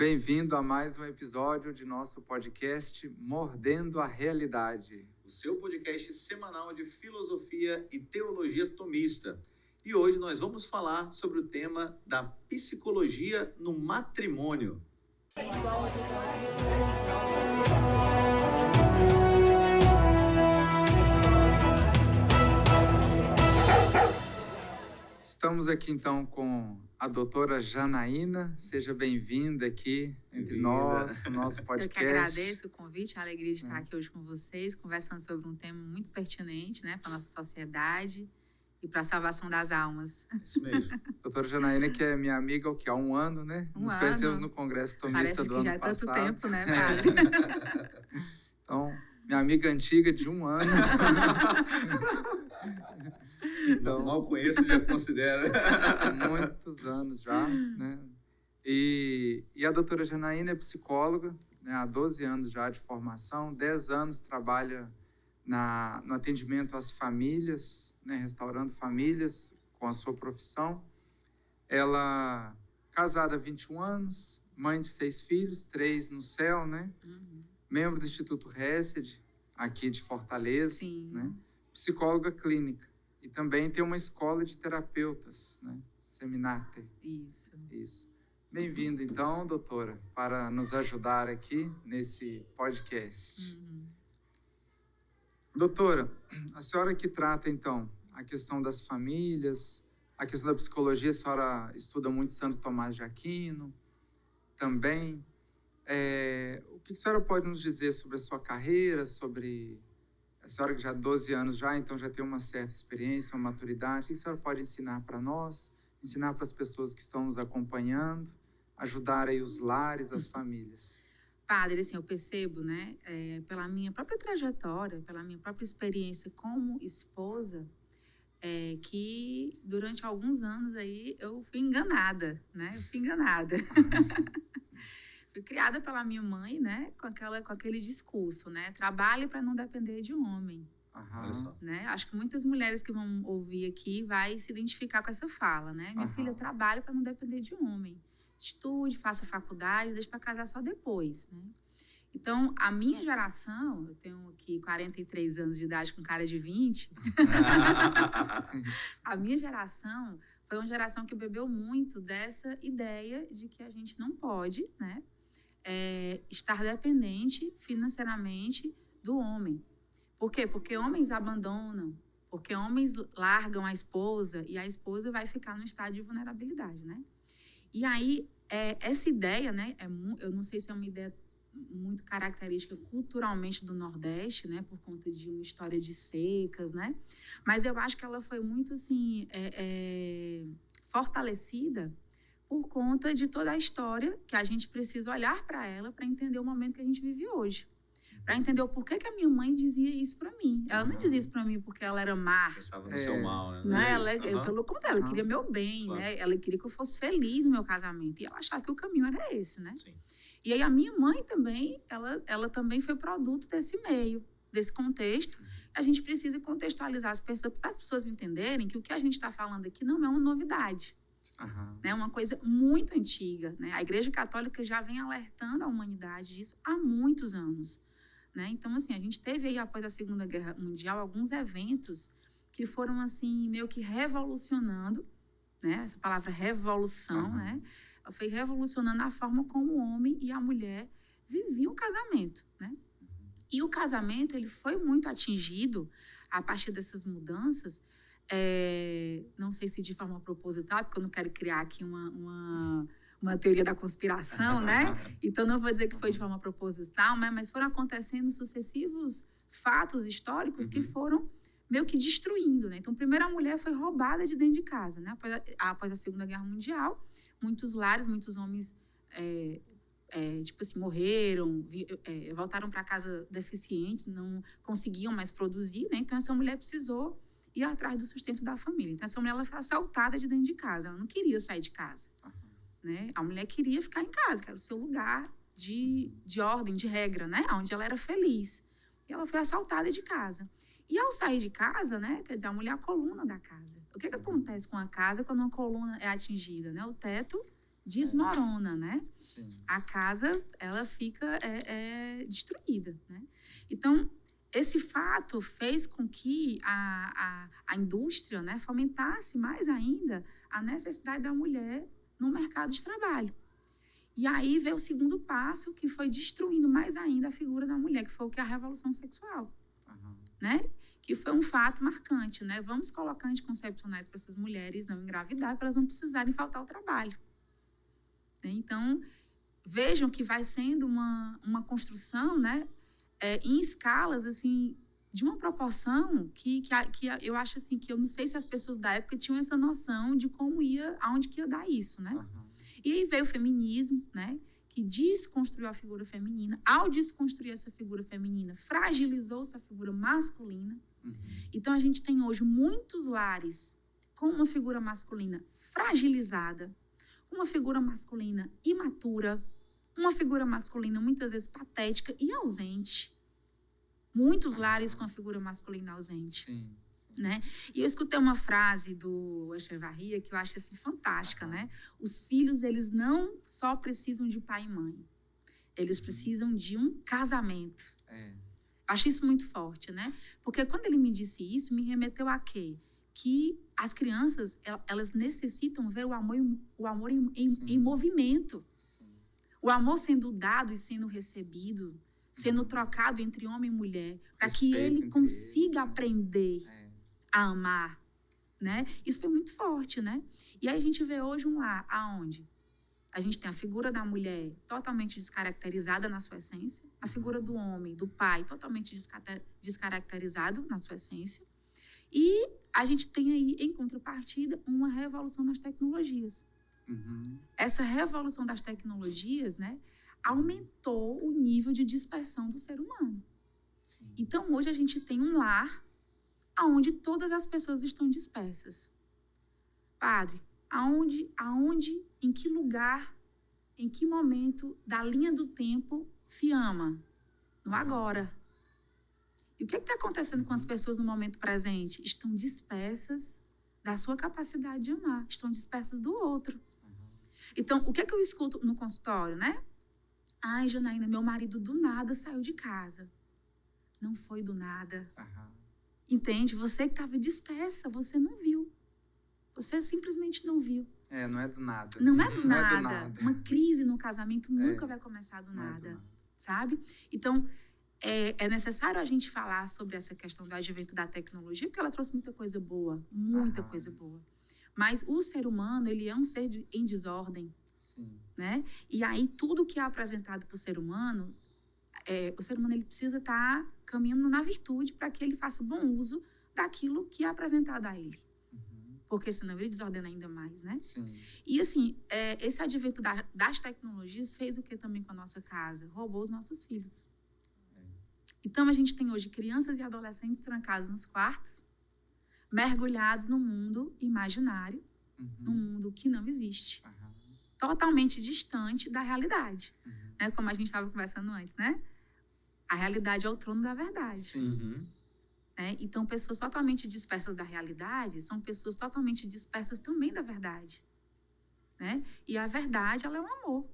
Bem-vindo a mais um episódio de nosso podcast Mordendo a Realidade. O seu podcast semanal de filosofia e teologia tomista. E hoje nós vamos falar sobre o tema da psicologia no matrimônio. Estamos aqui então com a doutora Janaína. Seja bem-vinda aqui entre nós, no nosso podcast. Eu que agradeço o convite, a alegria de estar aqui hoje com vocês, conversando sobre um tema muito pertinente, né, para a nossa sociedade e para a salvação das almas. Isso mesmo. Doutora Janaína, que é minha amiga há um ano, né? Nos conhecemos no Congresso Tomista do ano passado. Parece que já é tanto tempo, né, padre? Então, minha amiga antiga de um ano. Então, mal conheço, já considero. Há muitos anos já, né? E a doutora Janaína é psicóloga, né? Há 12 anos já de formação, 10 anos trabalha no atendimento às famílias, né? Restaurando famílias com a sua profissão. Ela, casada há 21 anos, mãe de 6 filhos, 3 no céu, né? Uhum. Membro do Instituto Hesed, aqui de Fortaleza. Sim. Né? Psicóloga clínica. E também tem uma escola de terapeutas, né? Seminarte. Isso. Bem-vindo, então, doutora, para nos ajudar aqui nesse podcast. Uhum. Doutora, a senhora que trata, então, a questão das famílias, a questão da psicologia, a senhora estuda muito Santo Tomás de Aquino, também. O que a senhora pode nos dizer sobre a sua carreira, sobre... A senhora que já há 12 anos já, então já tem uma certa experiência, uma maturidade. O que a senhora pode ensinar para nós, ensinar para as pessoas que estão nos acompanhando, ajudar aí os lares, as famílias? Padre, assim, eu percebo, né, pela minha própria trajetória, pela minha própria experiência como esposa, que durante alguns anos aí eu fui enganada, né? Fui criada pela minha mãe, né, com aquele discurso, né, trabalhe para não depender de um homem. Olha só. Né? Acho que muitas mulheres que vão ouvir aqui vai se identificar com essa fala, né? Minha filha, trabalhe para não depender de um homem. Estude, faça faculdade, deixe para casar só depois, né? Então, a minha geração, eu tenho aqui 43 anos de idade com cara de 20, a minha geração foi uma geração que bebeu muito dessa ideia de que a gente não pode, né, estar dependente financeiramente do homem. Por quê? Porque homens abandonam, porque homens largam a esposa e a esposa vai ficar no estado de vulnerabilidade, né? E aí, essa ideia, né, eu não sei se é uma ideia muito característica culturalmente do Nordeste, né, por conta de uma história de secas, né? Mas eu acho que ela foi muito, assim, fortalecida por conta de toda a história que a gente precisa olhar para ela para entender o momento que a gente vive hoje. Para entender o porquê que a minha mãe dizia isso para mim. Ela não dizia isso para mim porque ela era má. Pensava no seu mal, né? Ela, pelo contrário, ela queria meu bem, claro, né? Ela queria que eu fosse feliz no meu casamento. E ela achava que o caminho era esse, né? Sim. E aí a minha mãe também, ela também foi produto desse meio, desse contexto. A gente precisa contextualizar as pessoas para as pessoas entenderem que o que a gente está falando aqui não é uma novidade. É uma coisa muito antiga, né? A Igreja Católica já vem alertando a humanidade disso há muitos anos, né? Então, assim, a gente teve aí, após a Segunda Guerra Mundial, alguns eventos que foram, assim, meio que revolucionando, né? Essa palavra revolução, né? Foi revolucionando a forma como o homem e a mulher viviam o casamento, né? E o casamento, ele foi muito atingido a partir dessas mudanças, não sei se de forma proposital, porque eu não quero criar aqui uma teoria da conspiração, né? Então, não vou dizer que foi de forma proposital, mas foram acontecendo sucessivos fatos históricos que foram meio que destruindo, né? Então, primeiro a mulher foi roubada de dentro de casa, né? Após a Segunda Guerra Mundial, muitos lares, muitos homens, tipo assim, morreram, voltaram para casa deficientes, não conseguiam mais produzir, né? Então, essa mulher precisou ir atrás do sustento da família. Então, essa mulher, ela foi assaltada de dentro de casa, ela não queria sair de casa, né? A mulher queria ficar em casa, que era o seu lugar de ordem, de regra, né? Onde ela era feliz. E ela foi assaltada de casa. E ao sair de casa, né? Quer dizer, a mulher é a coluna da casa. O que acontece com a casa quando uma coluna é atingida, né? O teto desmorona, né? Sim. A casa, ela fica destruída, né? Então, esse fato fez com que a indústria, né, fomentasse mais ainda a necessidade da mulher no mercado de trabalho. E aí veio o segundo passo, que foi destruindo mais ainda a figura da mulher, que foi o que é a revolução sexual, né? Que foi um fato marcante, né? Vamos colocar anticoncepcionais para essas mulheres não engravidar, para elas não precisarem faltar ao trabalho. Então, vejam que vai sendo uma construção, né? Em escalas, assim, de uma proporção que eu acho, assim, que eu não sei se as pessoas da época tinham essa noção de aonde que ia dar isso, né? E aí veio o feminismo, né? Que desconstruiu a figura feminina. Ao desconstruir essa figura feminina, fragilizou essa figura masculina. Então, a gente tem hoje muitos lares com uma figura masculina fragilizada, uma figura masculina imatura, uma figura masculina muitas vezes patética e ausente. Muitos lares com a figura masculina ausente. Sim. Né? E eu escutei uma frase do Echevarria que eu acho assim, fantástica, né? Os filhos, eles não só precisam de pai e mãe, eles precisam de um casamento. Acho isso muito forte, né? Porque quando ele me disse isso, me remeteu a quê? Que as crianças, elas necessitam ver o amor em movimento. Sim. O amor sendo dado e sendo recebido, sendo trocado entre homem e mulher, para que ele consiga aprender a amar, né? Isso foi muito forte, né? E aí a gente vê hoje um lar aonde a gente tem a figura da mulher totalmente descaracterizada na sua essência, a figura do homem, do pai, totalmente descaracterizado na sua essência, e a gente tem aí, em contrapartida, uma revolução nas tecnologias. Essa revolução das tecnologias, né, aumentou o nível de dispersão do ser humano. Sim. Então, hoje a gente tem um lar onde todas as pessoas estão dispersas. Padre, aonde, em que lugar, em que momento da linha do tempo se ama? No agora. E o que está acontecendo com as pessoas no momento presente? Estão dispersas da sua capacidade de amar, estão dispersas do outro. Então, o que eu escuto no consultório, né? Ai, Janaína, meu marido do nada saiu de casa. Não foi do nada. Entende? Você que estava dispersa, você não viu. Você simplesmente não viu. Não é do nada. Não é do nada. Uma crise no casamento nunca vai começar do nada. Sabe? Então, é necessário a gente falar sobre essa questão do advento da tecnologia, porque ela trouxe muita coisa boa. Muita coisa boa. Mas o ser humano, ele é um ser em desordem. Sim. Né? E aí, tudo que é apresentado para o ser humano, ele precisa estar caminhando na virtude para que ele faça bom uso daquilo que é apresentado a ele. Porque senão ele desordena ainda mais, né? Sim. E assim, esse advento das tecnologias fez o que também com a nossa casa? Roubou os nossos filhos. Então, a gente tem hoje crianças e adolescentes trancados nos quartos, mergulhados no mundo imaginário, num mundo que não existe. Totalmente distante da realidade. Né? Como a gente estava conversando antes, né? A realidade é o trono da verdade. Sim. Né? Então, pessoas totalmente dispersas da realidade são pessoas totalmente dispersas também da verdade. Né? E a verdade, ela é um amor.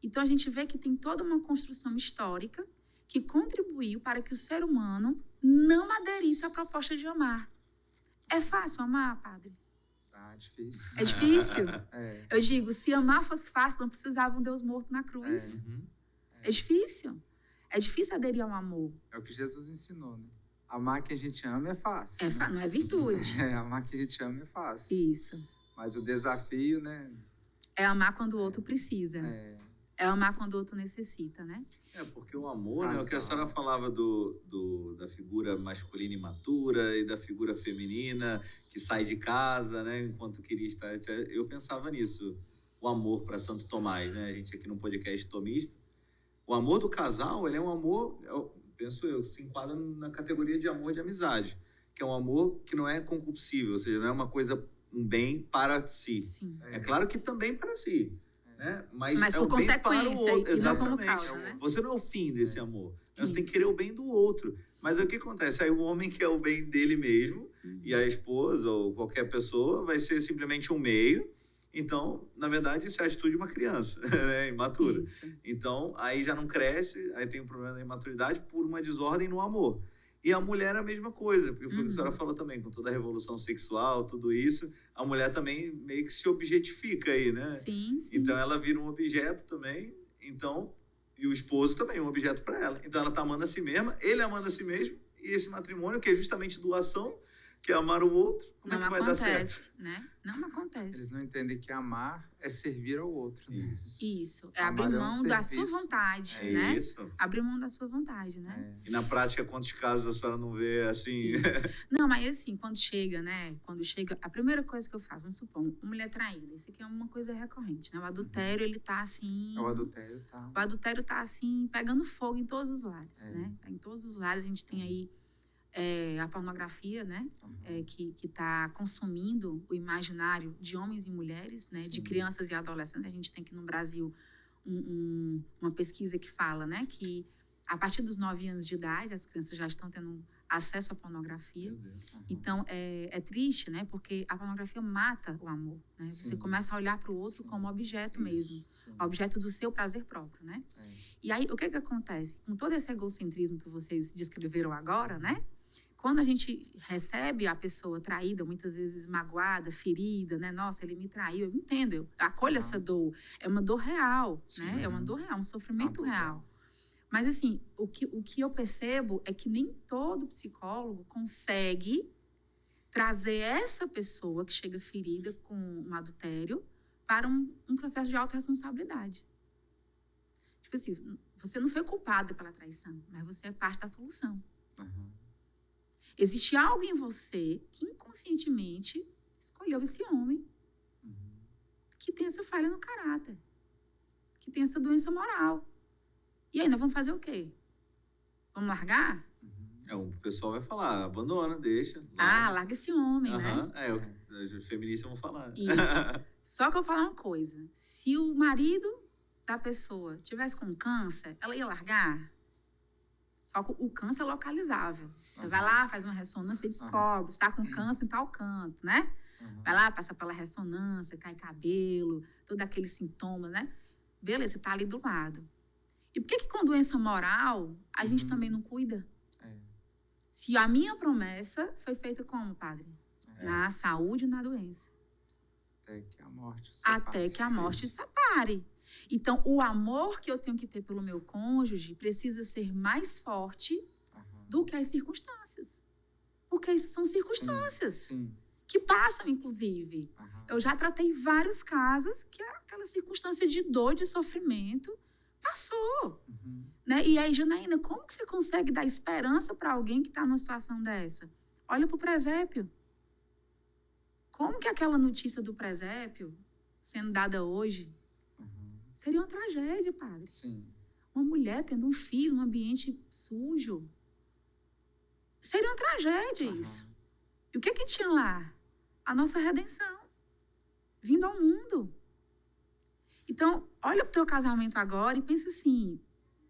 Então, a gente vê que tem toda uma construção histórica que contribuiu para que o ser humano não aderisse à proposta de amar. É fácil amar, padre? Difícil. É difícil? Eu digo, se amar fosse fácil, não precisava um Deus morto na cruz. É difícil. É difícil aderir ao amor. É o que Jesus ensinou, né? Amar quem a gente ama é fácil. Né? Não é virtude. Amar quem a gente ama é fácil. Isso. Mas o desafio, né? É amar quando o outro precisa. É amar quando o outro necessita, né? Porque o amor, né? O que a senhora falava da figura masculina imatura e da figura feminina que sai de casa, né? Enquanto queria estar, etc. Eu pensava nisso. O amor para Santo Tomás, né? A gente aqui no podcast tomista. O amor do casal, ele é um amor, penso eu, se enquadra na categoria de amor de amizade, que é um amor que não é concupiscível, ou seja, não é uma coisa, um bem para si. Sim. É claro que também para si. Né? Mas por o bem para o outro. e não como causa, né? Você não é o fim desse amor. Você tem que querer o bem do outro. Mas o que acontece? Aí o homem quer o bem dele mesmo e a esposa ou qualquer pessoa vai ser simplesmente um meio. Então, na verdade, isso é a atitude de uma criança, né? Imatura. Isso. Então, aí já não cresce, aí tem um problema da imaturidade por uma desordem no amor. E a mulher é a mesma coisa, porque foi o que a senhora falou também, com toda a revolução sexual, tudo isso, a mulher também meio que se objetifica aí, né? Sim, sim. Então, ela vira um objeto também, então, e o esposo também, um objeto para ela. Então, ela está amando a si mesma, ele amando a si mesmo, e esse matrimônio, que é justamente doação, que é amar o outro, como é que vai dar certo? Né? Não acontece. Eles não entendem que amar é servir ao outro. Né? Isso. É Amar abrir é um mão da sua serviço. vontade, É né? isso. Abrir mão da sua vontade, né? E na prática, quantos casos a senhora não vê assim? Não, mas assim, quando chega, né? Quando chega, a primeira coisa que eu faço, vamos supor, uma mulher traída. Isso aqui é uma coisa recorrente, né? O adultério, ele tá assim... O adultério tá... O adultério tá assim, pegando fogo em todos os lares, né? Em todos os lares a gente tem aí a pornografia, né? Que está consumindo o imaginário de homens e mulheres, né? Sim. De crianças e adolescentes. A gente tem aqui no Brasil uma pesquisa que fala, né? Que a partir dos 9 anos de idade, as crianças já estão tendo acesso à pornografia. Então, é triste, né? Porque a pornografia mata o amor, né? Sim. Você começa a olhar para o outro como objeto mesmo. Sim. Objeto do seu prazer próprio, né? E aí, o que acontece? Com todo esse egocentrismo que vocês descreveram agora, né? Quando a gente recebe a pessoa traída, muitas vezes magoada, ferida, né? Nossa, ele me traiu. Eu entendo, eu acolho essa dor. É uma dor real, né? É uma dor real, um sofrimento real. Mas, assim, o que eu percebo é que nem todo psicólogo consegue trazer essa pessoa que chega ferida com um adultério para um processo de autorresponsabilidade. Tipo assim, você não foi culpada pela traição, mas você é parte da solução. Existe algo em você que inconscientemente escolheu esse homem que tem essa falha no caráter, que tem essa doença moral. E aí, nós vamos fazer o quê? Vamos largar? O pessoal vai falar, abandona, deixa. Larga esse homem, né? Os feministas vão falar. Isso. Só que eu vou falar uma coisa. Se o marido da pessoa tivesse com câncer, ela ia largar? Só que o câncer é localizável. Você vai lá, faz uma ressonância e descobre. Você está com câncer em tal canto, né? Vai lá, passa pela ressonância, cai cabelo, todos aqueles sintomas, né? Beleza, você está ali do lado. E por que com doença moral a gente também não cuida? Se a minha promessa foi feita como, padre? Na saúde e na doença. Até que a morte separe. Até que a morte separe. Então, o amor que eu tenho que ter pelo meu cônjuge precisa ser mais forte do que as circunstâncias. Porque isso são circunstâncias que passam, inclusive. Eu já tratei vários casos que aquela circunstância de dor, de sofrimento, passou. Né? E aí, Janaína, como que você consegue dar esperança para alguém que está numa situação dessa? Olha para o presépio. Como que aquela notícia do presépio, sendo dada hoje, seria uma tragédia, padre. Uma mulher tendo um filho num ambiente sujo. Seria uma tragédia isso. E o que tinha lá? A nossa redenção. Vindo ao mundo. Então, olha para o teu casamento agora e pensa assim,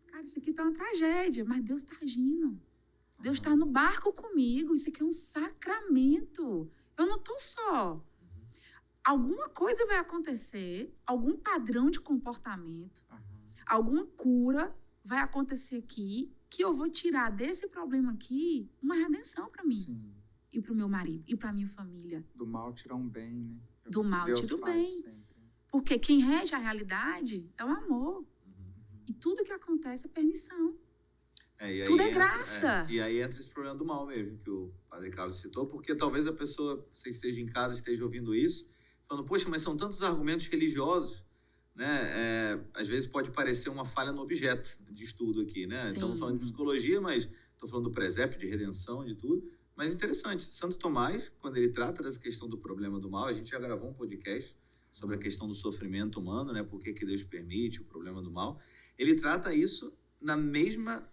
cara, isso aqui tá uma tragédia, mas Deus está agindo. Deus está no barco comigo. Isso aqui é um sacramento. Eu não estou só. Alguma coisa vai acontecer, algum padrão de comportamento, alguma cura vai acontecer aqui, que eu vou tirar desse problema aqui uma redenção para mim. E para o meu marido, e para a minha família. Do mal tirar um bem, né? Do mal tira o bem. Sempre. Porque quem rege a realidade é o amor. E tudo que acontece é permissão. Tudo é graça. E aí entra esse problema do mal mesmo, que o padre Carlos citou, porque talvez a pessoa, você que esteja em casa, esteja ouvindo isso, falando, poxa, mas são tantos argumentos religiosos, né? Às vezes pode parecer uma falha no objeto de estudo aqui, né? Estamos falando de psicologia, mas estou falando do presépio, de redenção, de tudo. Mas interessante, Santo Tomás, quando ele trata dessa questão do problema do mal, a gente já gravou um podcast sobre a questão do sofrimento humano, né? Por que Deus permite o problema do mal. Ele trata isso na mesma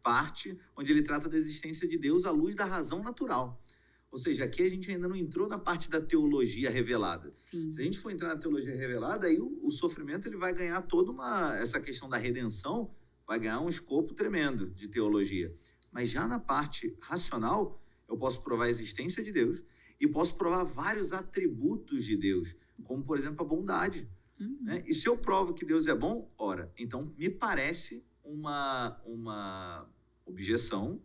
parte onde ele trata da existência de Deus à luz da razão natural. Ou seja, aqui a gente ainda não entrou na parte da teologia revelada. Se a gente for entrar na teologia revelada, aí o sofrimento ele vai ganhar essa questão da redenção, vai ganhar um escopo tremendo de teologia. Mas já na parte racional, eu posso provar a existência de Deus e posso provar vários atributos de Deus. como, por exemplo, a bondade. Uhum. Né? E se eu provo que Deus é bom, ora, então me parece uma objeção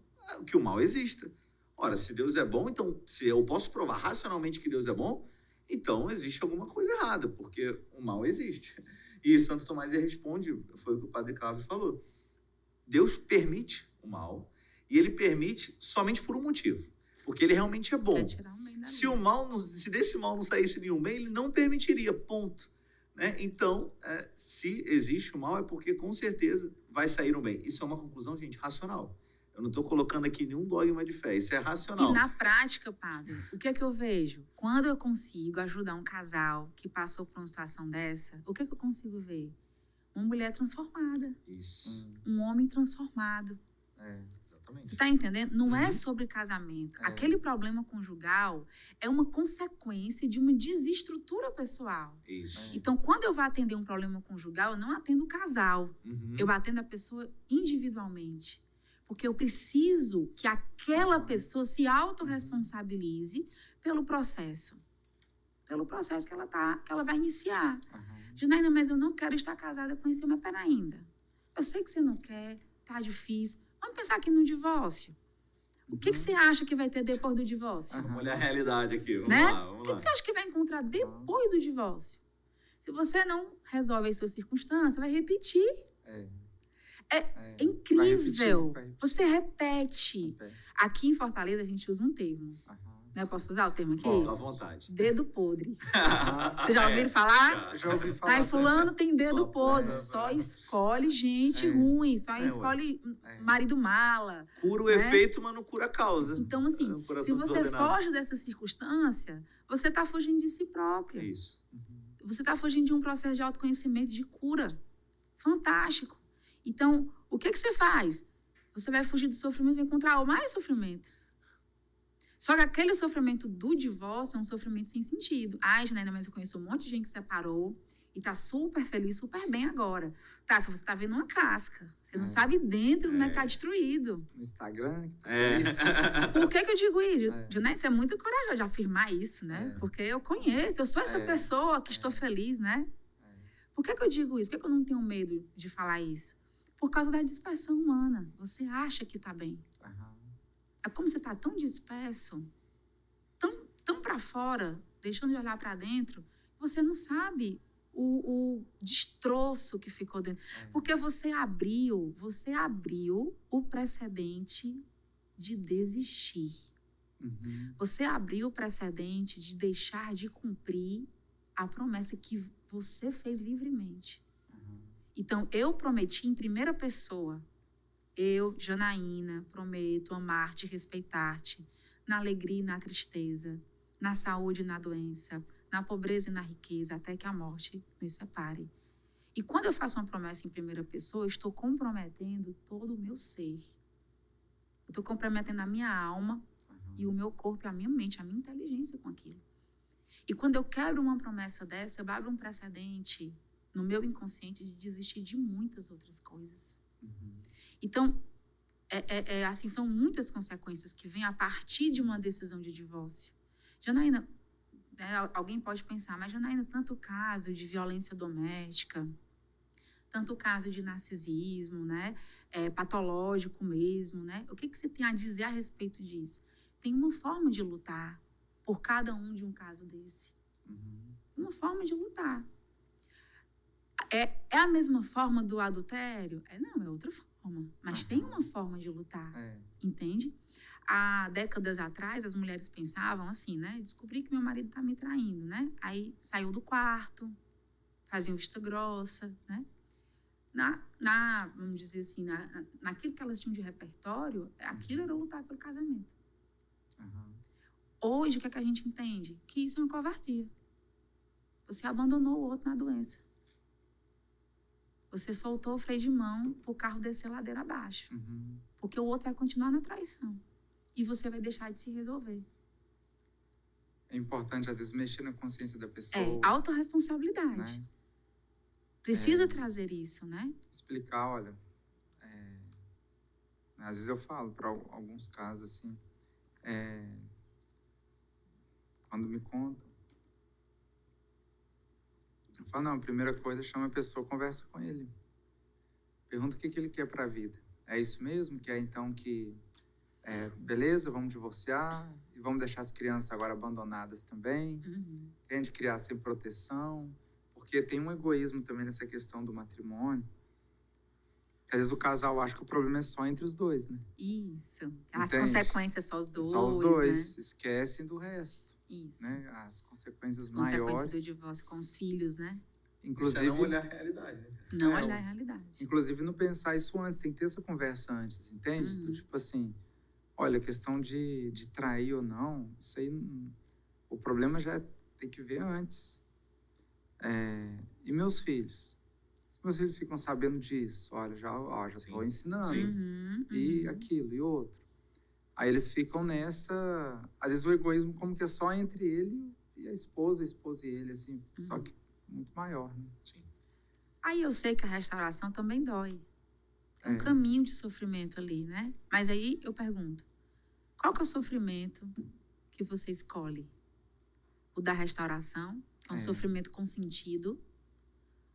que o mal exista. Ora, se Deus é bom, então, se eu posso provar racionalmente que Deus é bom, então existe alguma coisa errada, porque o mal existe. E Santo Tomás ele responde, foi o que o Padre Carlos falou, Deus permite o mal, e ele permite somente por um motivo, porque ele realmente é bom. Quer tirar um bem da Se vida. o mal, se desse mal não saísse nenhum bem, ele não permitiria, ponto. Né? Então, se existe o mal, é porque com certeza vai sair um bem. Isso é uma conclusão, gente, racional. Eu não estou colocando aqui nenhum dogma de fé, isso é racional. E na prática, padre, o que é que eu vejo? Quando eu consigo ajudar um casal que passou por uma situação dessa, o que é que eu consigo ver? Uma mulher transformada, Isso. um homem transformado. Exatamente. Você está entendendo? Não é Uhum. sobre casamento. É. Aquele problema conjugal é uma consequência de uma desestrutura pessoal. Isso. Então, quando eu vou atender um problema conjugal, eu não atendo o casal. Uhum. Eu atendo a pessoa individualmente. Porque eu preciso que aquela pessoa se autorresponsabilize pelo processo. Pelo processo que ela vai iniciar. Janaína, mas eu não quero estar casada com esse homem. Mas pera ainda. Eu sei que você não quer, tá difícil. Vamos pensar aqui no divórcio. O que você acha que vai ter depois do divórcio? Vamos olhar a realidade aqui. Vamos Né? lá, vamos O que lá. você acha que vai encontrar depois do divórcio? Se você não resolve as suas circunstâncias, vai repetir. É incrível. Vai repetir. Você repete. Aqui em Fortaleza, a gente usa um termo. Né? Posso usar o termo aqui? Ó, à vontade. Dedo podre. Vocês já ouviram falar? Já ouvi falar. Ai, fulano tem dedo Só podre. pra- Só escolhe gente ruim. Só escolhe marido mala. Cura o Né? efeito, mas não cura a causa. Então, assim, Um coração se você desordenado. foge dessa circunstância, você está fugindo de si próprio. É isso. Você está fugindo de um processo de autoconhecimento, de cura. Fantástico. Então, o que você faz? Você vai fugir do sofrimento e vai encontrar mais sofrimento. Só que aquele sofrimento do divórcio é um sofrimento sem sentido. Ai, Janaína, mas eu conheço um monte de gente que separou e tá super feliz, super bem agora. Tá, se você tá vendo uma casca. Você não sabe dentro como é que tá destruído. No Instagram. Isso. Por que eu digo isso? É. Janaína, você é muito corajosa de afirmar isso, né? Porque eu conheço, eu sou essa pessoa que estou feliz, né? Por que eu digo isso? Por que eu não tenho medo de falar isso? Por causa da dispersão humana. Você acha que tá bem. É como você tá tão disperso, tão para fora, deixando de olhar para dentro, você não sabe o destroço que ficou dentro. Porque você abriu o precedente de desistir. Você abriu o precedente de deixar de cumprir a promessa que você fez livremente. Então, eu prometi em primeira pessoa. Eu, Janaína, prometo amar-te e respeitar-te na alegria e na tristeza, na saúde e na doença, na pobreza e na riqueza, até que a morte nos separe. E quando eu faço uma promessa em primeira pessoa, eu estou comprometendo todo o meu ser. Eu estou comprometendo a minha alma e o meu corpo, e a minha mente, a minha inteligência com aquilo. E quando eu quebro uma promessa dessa, eu abro um precedente no meu inconsciente de desistir de muitas outras coisas. Então, assim, são muitas consequências que vêm a partir de uma decisão de divórcio. Janaína, alguém pode pensar, mas Janaína, tanto caso de violência doméstica, tanto caso de narcisismo, né? Patológico mesmo, né? O que você tem a dizer a respeito disso? Tem uma forma de lutar por cada um de um caso desse. Uma forma de lutar. É a mesma forma do adultério? Não, é outra forma. Mas tem uma forma de lutar, entende? Há décadas atrás, as mulheres pensavam assim, né? Descobri que meu marido está me traindo, né? Aí saiu do quarto, fazia vista grossa, né? Vamos dizer assim, naquilo que elas tinham de repertório, aquilo era lutar pelo casamento. Hoje, o que é que a gente entende? Que isso é uma covardia. Você abandonou o outro na doença. Você soltou o freio de mão para o carro descer ladeira abaixo. Porque o outro vai continuar na traição. E você vai deixar de se resolver. É importante, às vezes, mexer na consciência da pessoa. Autorresponsabilidade. Né? Precisa trazer isso, né? Explicar, olha... às vezes eu falo para alguns casos, assim... quando me contam... Eu falo, não, a primeira coisa, chama a pessoa, conversa com ele. Pergunta o que ele quer para a vida. É isso mesmo? Quer então que, beleza, vamos divorciar e vamos deixar as crianças agora abandonadas também? Tem de criar sem proteção? Porque tem um egoísmo também nessa questão do matrimônio. Às vezes o casal acha que o problema é só entre os dois, né? Isso. As Entende? consequências só os dois. Só os dois. Né? Esquecem do resto. Isso. Né? As consequências Consequência maiores. do divórcio com os filhos, né? Inclusive, isso é não olhar a realidade. Né? Não olhar a realidade. Inclusive, não pensar isso antes. Tem que ter essa conversa antes, entende? Do, tipo assim, olha, a questão de trair ou não, isso aí, o problema já tem que ver antes. E meus filhos? Se meus filhos ficam sabendo disso, olha, já estou ensinando. E aquilo, e outro. Aí eles ficam nessa... Às vezes o egoísmo como que é só entre ele e a esposa e ele, assim. Só que muito maior, né? Sim. Aí eu sei que a restauração também dói. É um caminho de sofrimento ali, né? Mas aí eu pergunto, qual que é o sofrimento que você escolhe? O da restauração, que é um sofrimento com sentido,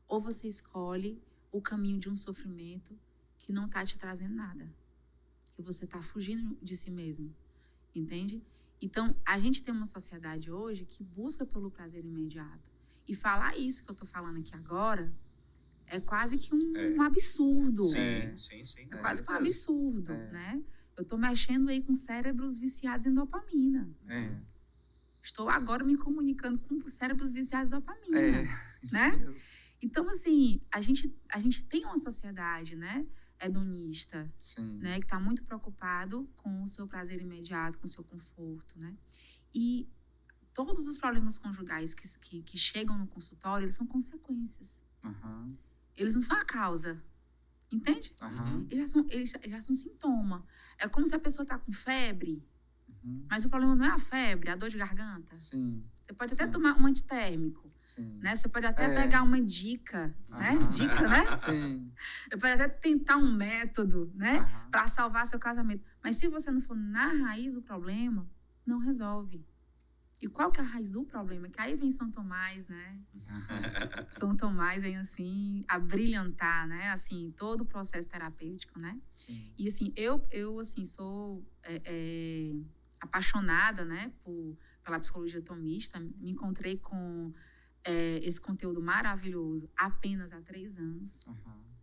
ou você escolhe o caminho de um sofrimento que não está te trazendo nada, que você está fugindo de si mesmo, entende? Então, a gente tem uma sociedade hoje que busca pelo prazer imediato. E falar isso que eu estou falando aqui agora é quase que um absurdo. Sim. É quase que um absurdo, né? Eu estou mexendo aí com cérebros viciados em dopamina. Estou agora me comunicando com cérebros viciados em dopamina. Isso né? mesmo. Então, assim, a gente tem uma sociedade, né, hedonista, né, que está muito preocupado com o seu prazer imediato, com o seu conforto, né? E todos os problemas conjugais que chegam no consultório, eles são consequências. Eles não são a causa, entende? Eles já são sintoma. É como se a pessoa está com febre, mas o problema não é a febre, é a dor de garganta. Você pode até tomar um antitérmico, né? Você pode até pegar uma dica, né? Dica, né? Você pode até tentar um método, né? Para salvar seu casamento. Mas se você não for na raiz do problema, não resolve. E qual que é a raiz do problema? Que aí vem São Tomás, né? São Tomás vem, assim, a brilhantar, né? Assim, todo o processo terapêutico, né? E, assim, eu assim, sou apaixonada, né? Pela psicologia tomista. Me encontrei com esse conteúdo maravilhoso apenas há 3 anos.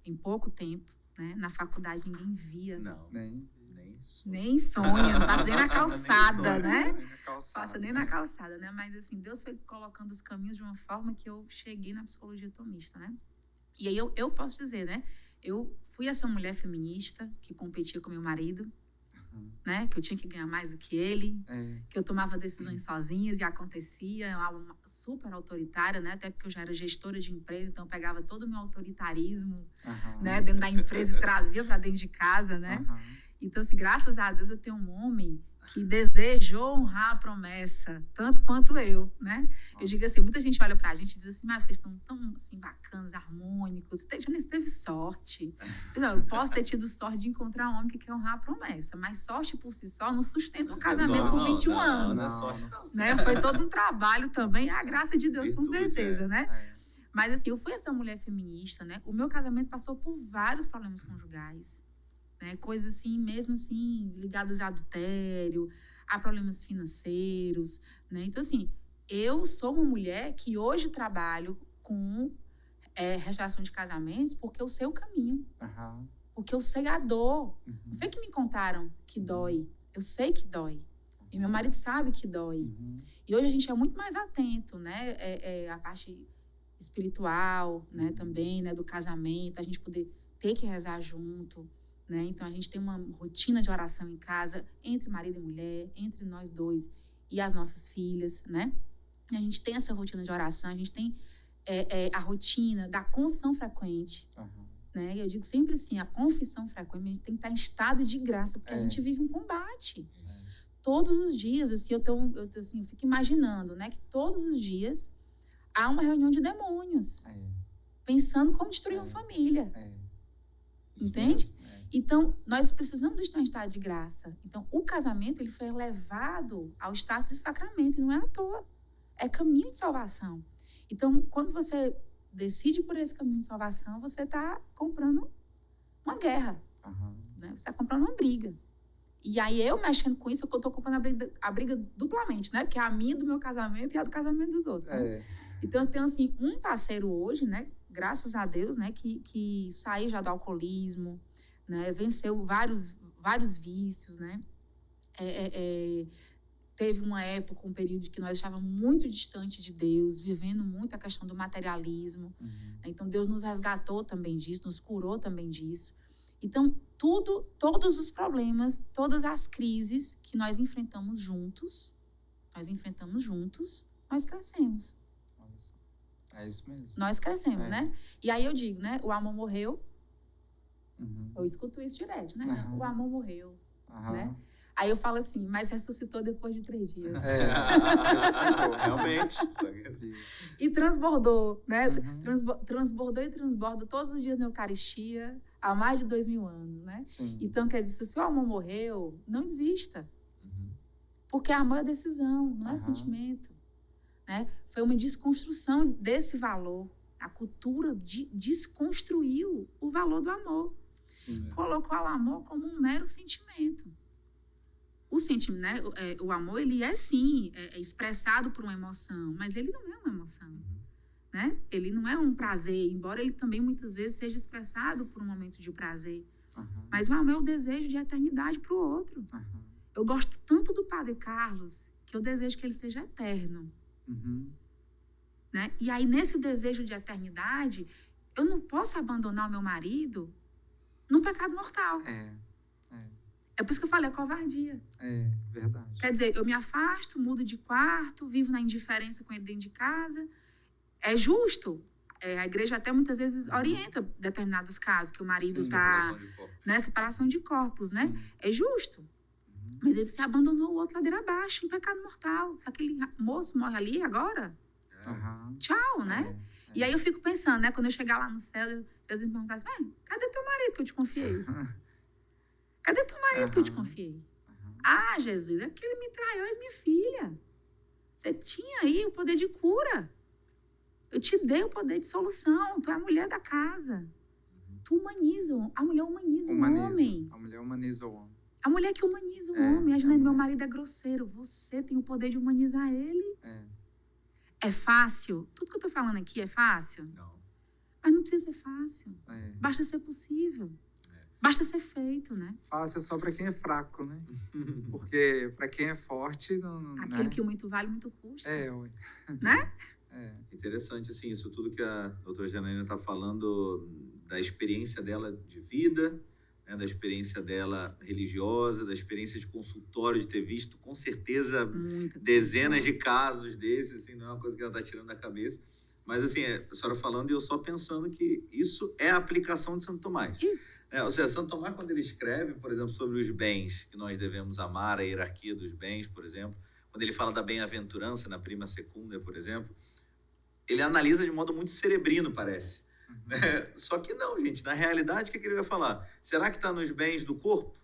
Em pouco tempo, né? Na faculdade ninguém via. Não, nem sonha, não passa nem na calçada, né? Passa nem na calçada, né? Mas, assim, Deus foi colocando os caminhos de uma forma que eu cheguei na psicologia tomista, né? E aí eu posso dizer, né? Eu fui essa mulher feminista que competia com meu marido, né? Que eu tinha que ganhar mais do que ele, que eu tomava decisões sozinhas e acontecia, uma super autoritária, né? Até porque eu já era gestora de empresa, então eu pegava todo o meu autoritarismo, né? Dentro da empresa e trazia para dentro de casa, né? Então, assim, graças a Deus eu tenho um homem que desejou honrar a promessa, tanto quanto eu, né? Eu digo assim, muita gente olha pra gente e diz assim, mas vocês são tão, assim, bacanas, harmônicos, você já teve sorte. Eu posso ter tido sorte de encontrar um homem que quer honrar a promessa, mas sorte por si só não sustenta um casamento com 21 anos. Não é sorte, né? Foi todo um trabalho também, e a graça de Deus, com certeza, né? Mas, assim, eu fui essa mulher feminista, né? O meu casamento passou por vários problemas conjugais. Né, coisas assim, mesmo assim, ligadas a adultério, a problemas financeiros, né? Então, assim, eu sou uma mulher que hoje trabalho com restauração de casamentos porque eu sei o caminho, porque eu sei a dor. Não foi que me contaram que dói, eu sei que dói. E meu marido sabe que dói. E hoje a gente é muito mais atento, né? A parte espiritual, né? Também, né? Do casamento, a gente poder ter que rezar junto. Né? Então, a gente tem uma rotina de oração em casa, entre marido e mulher, entre nós dois e as nossas filhas, né? E a gente tem essa rotina de oração, a gente tem a rotina da confissão frequente, né? E eu digo sempre assim, a confissão frequente, a gente tem que estar em estado de graça, porque a gente vive um combate. Todos os dias, assim, eu fico imaginando, né? Que todos os dias há uma reunião de demônios, pensando como destruir uma família. Entende? Então, nós precisamos estar em estado de graça. Então, o casamento ele foi elevado ao status de sacramento, e não é à toa. É caminho de salvação. Então, quando você decide por esse caminho de salvação, você está comprando uma guerra, né? Você está comprando uma briga. E aí, eu mexendo com isso, eu estou comprando a briga duplamente, né? Porque é a minha do meu casamento e a do casamento dos outros. Né? Então, eu tenho, assim, um parceiro hoje, né? Graças a Deus, né? Que saiu já do alcoolismo, né? Venceu vários vícios, né? Teve uma época, um período que nós estávamos muito distante de Deus, vivendo muito a questão do materialismo. Então, Deus nos resgatou também disso, nos curou também disso. Então, todos os problemas, todas as crises que nós enfrentamos juntos, nós crescemos. É isso mesmo. Nós crescemos, né? E aí eu digo, né? O amor morreu. Eu escuto isso direto, né? O amor morreu, né? Aí eu falo assim, mas ressuscitou depois de 3 dias. Ressuscitou, realmente. E transbordou, né? Transbordou e transborda todos os dias na Eucaristia, há mais de 2000 anos, né? Sim. Então, quer dizer, se o seu amor morreu, não desista. Porque amor é decisão, não é sentimento. Né? Foi uma desconstrução desse valor. A cultura desconstruiu o valor do amor. Sim. Colocou o amor como um mero sentimento. O sentimento, né? O amor, ele é sim, é expressado por uma emoção, mas ele não é uma emoção. Né? Ele não é um prazer, embora ele também muitas vezes seja expressado por um momento de prazer. Mas o amor é o desejo de eternidade para o outro. Eu gosto tanto do Padre Carlos que eu desejo que ele seja eterno. Né? E aí, nesse desejo de eternidade, eu não posso abandonar o meu marido num pecado mortal. É por isso que eu falei, é covardia. É verdade. Quer dizer, eu me afasto, mudo de quarto, vivo na indiferença com ele dentro de casa. É justo. A igreja até muitas vezes orienta determinados casos que o marido está... Né, separação de corpos, né? É justo. Mas ele se abandonou o outro ladeira abaixo, um pecado mortal. Se aquele moço morre ali agora, tchau, né? E aí eu fico pensando, né? Quando eu chegar lá no céu, Jesus me perguntasse, cadê teu marido que eu te confiei? Cadê teu marido que eu te confiei? Ah, Jesus, é porque ele me traiu, és minha filha. Você tinha aí o poder de cura. Eu te dei o poder de solução. Tu é a mulher da casa. Tu humaniza. A mulher humaniza o homem. A mulher humaniza o homem. A mulher que humaniza o homem. Imagina, meu marido é grosseiro. Você tem o poder de humanizar ele. É fácil? Tudo que eu tô falando aqui é fácil? Não. Mas não precisa ser fácil. Basta ser possível. Basta ser feito, né? Fácil é só para quem é fraco, né? Porque para quem é forte... Não, aquilo, né? que muito vale, muito custa. Ué. Né? Interessante, assim, isso tudo que a doutora Janaína está falando da experiência dela de vida, né, da experiência dela religiosa, da experiência de consultório, de ter visto, com certeza, dezenas de casos desses, assim, não é uma coisa que ela está tirando da cabeça. Mas, assim, a senhora falando e eu só pensando que isso é a aplicação de Santo Tomás. Isso. Ou seja, Santo Tomás, quando ele escreve, por exemplo, sobre os bens que nós devemos amar, a hierarquia dos bens, por exemplo, quando ele fala da bem-aventurança na prima secunda, por exemplo, ele analisa de modo muito cerebrino, parece. Só que não, gente. Na realidade, o que ele vai falar? Será que está nos bens do corpo?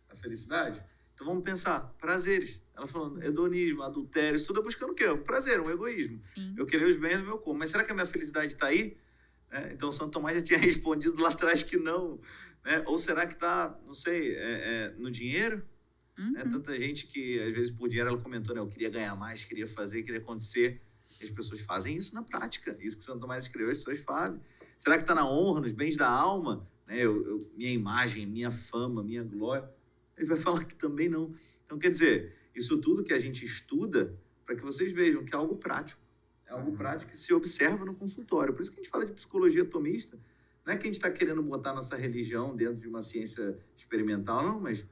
A felicidade? Então vamos pensar. Prazeres. Ela falando hedonismo, adultério, isso tudo é buscando o quê? O prazer, um egoísmo. Sim. Eu querer os bens do meu corpo. Mas será que a minha felicidade está aí? Então Santo Tomás já tinha respondido lá atrás que não. Ou será que está, não sei, no dinheiro? Tanta gente que, às vezes, por dinheiro, ela comentou, eu queria ganhar mais, queria fazer, queria acontecer. E as pessoas fazem isso na prática. Isso que Santo Tomás escreveu, as pessoas fazem. Será que está na honra, nos bens da alma? Minha imagem, minha fama, minha glória? Ele vai falar que também não. Então, quer dizer, isso tudo que a gente estuda, para que vocês vejam que é algo prático. É algo prático que se observa no consultório. Por isso que a gente fala de psicologia tomista. Não é que a gente está querendo botar nossa religião dentro de uma ciência experimental, não, mas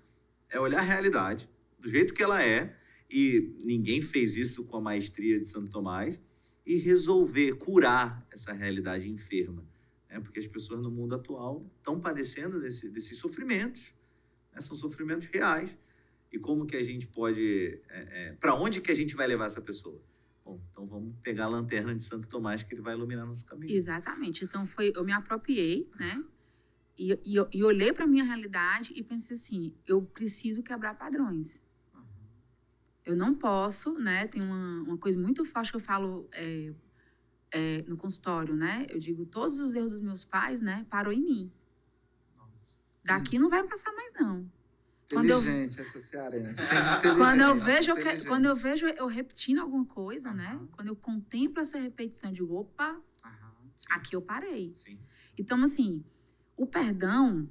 é olhar a realidade do jeito que ela é, e ninguém fez isso com a maestria de Santo Tomás, e resolver, curar essa realidade enferma. Porque as pessoas no mundo atual estão padecendo desses sofrimentos. São sofrimentos reais. E como que a gente pode... para onde que a gente vai levar essa pessoa? Bom, então vamos pegar a lanterna de Santo Tomás, que ele vai iluminar nosso caminho. Exatamente. Então, eu me apropriei, né? E olhei para a minha realidade e pensei assim, eu preciso quebrar padrões. Eu não posso, né? Tem uma coisa muito forte que eu falo no consultório, né? Eu digo, todos os erros dos meus pais, né, parou em mim. Nossa. Daqui não vai passar mais, não. Inteligente essa cearense. Quando eu vejo eu repetindo alguma coisa, né? Aham. Quando eu contemplo essa repetição, eu digo, opa, Aham. aqui eu parei. Sim. Então, assim, o perdão,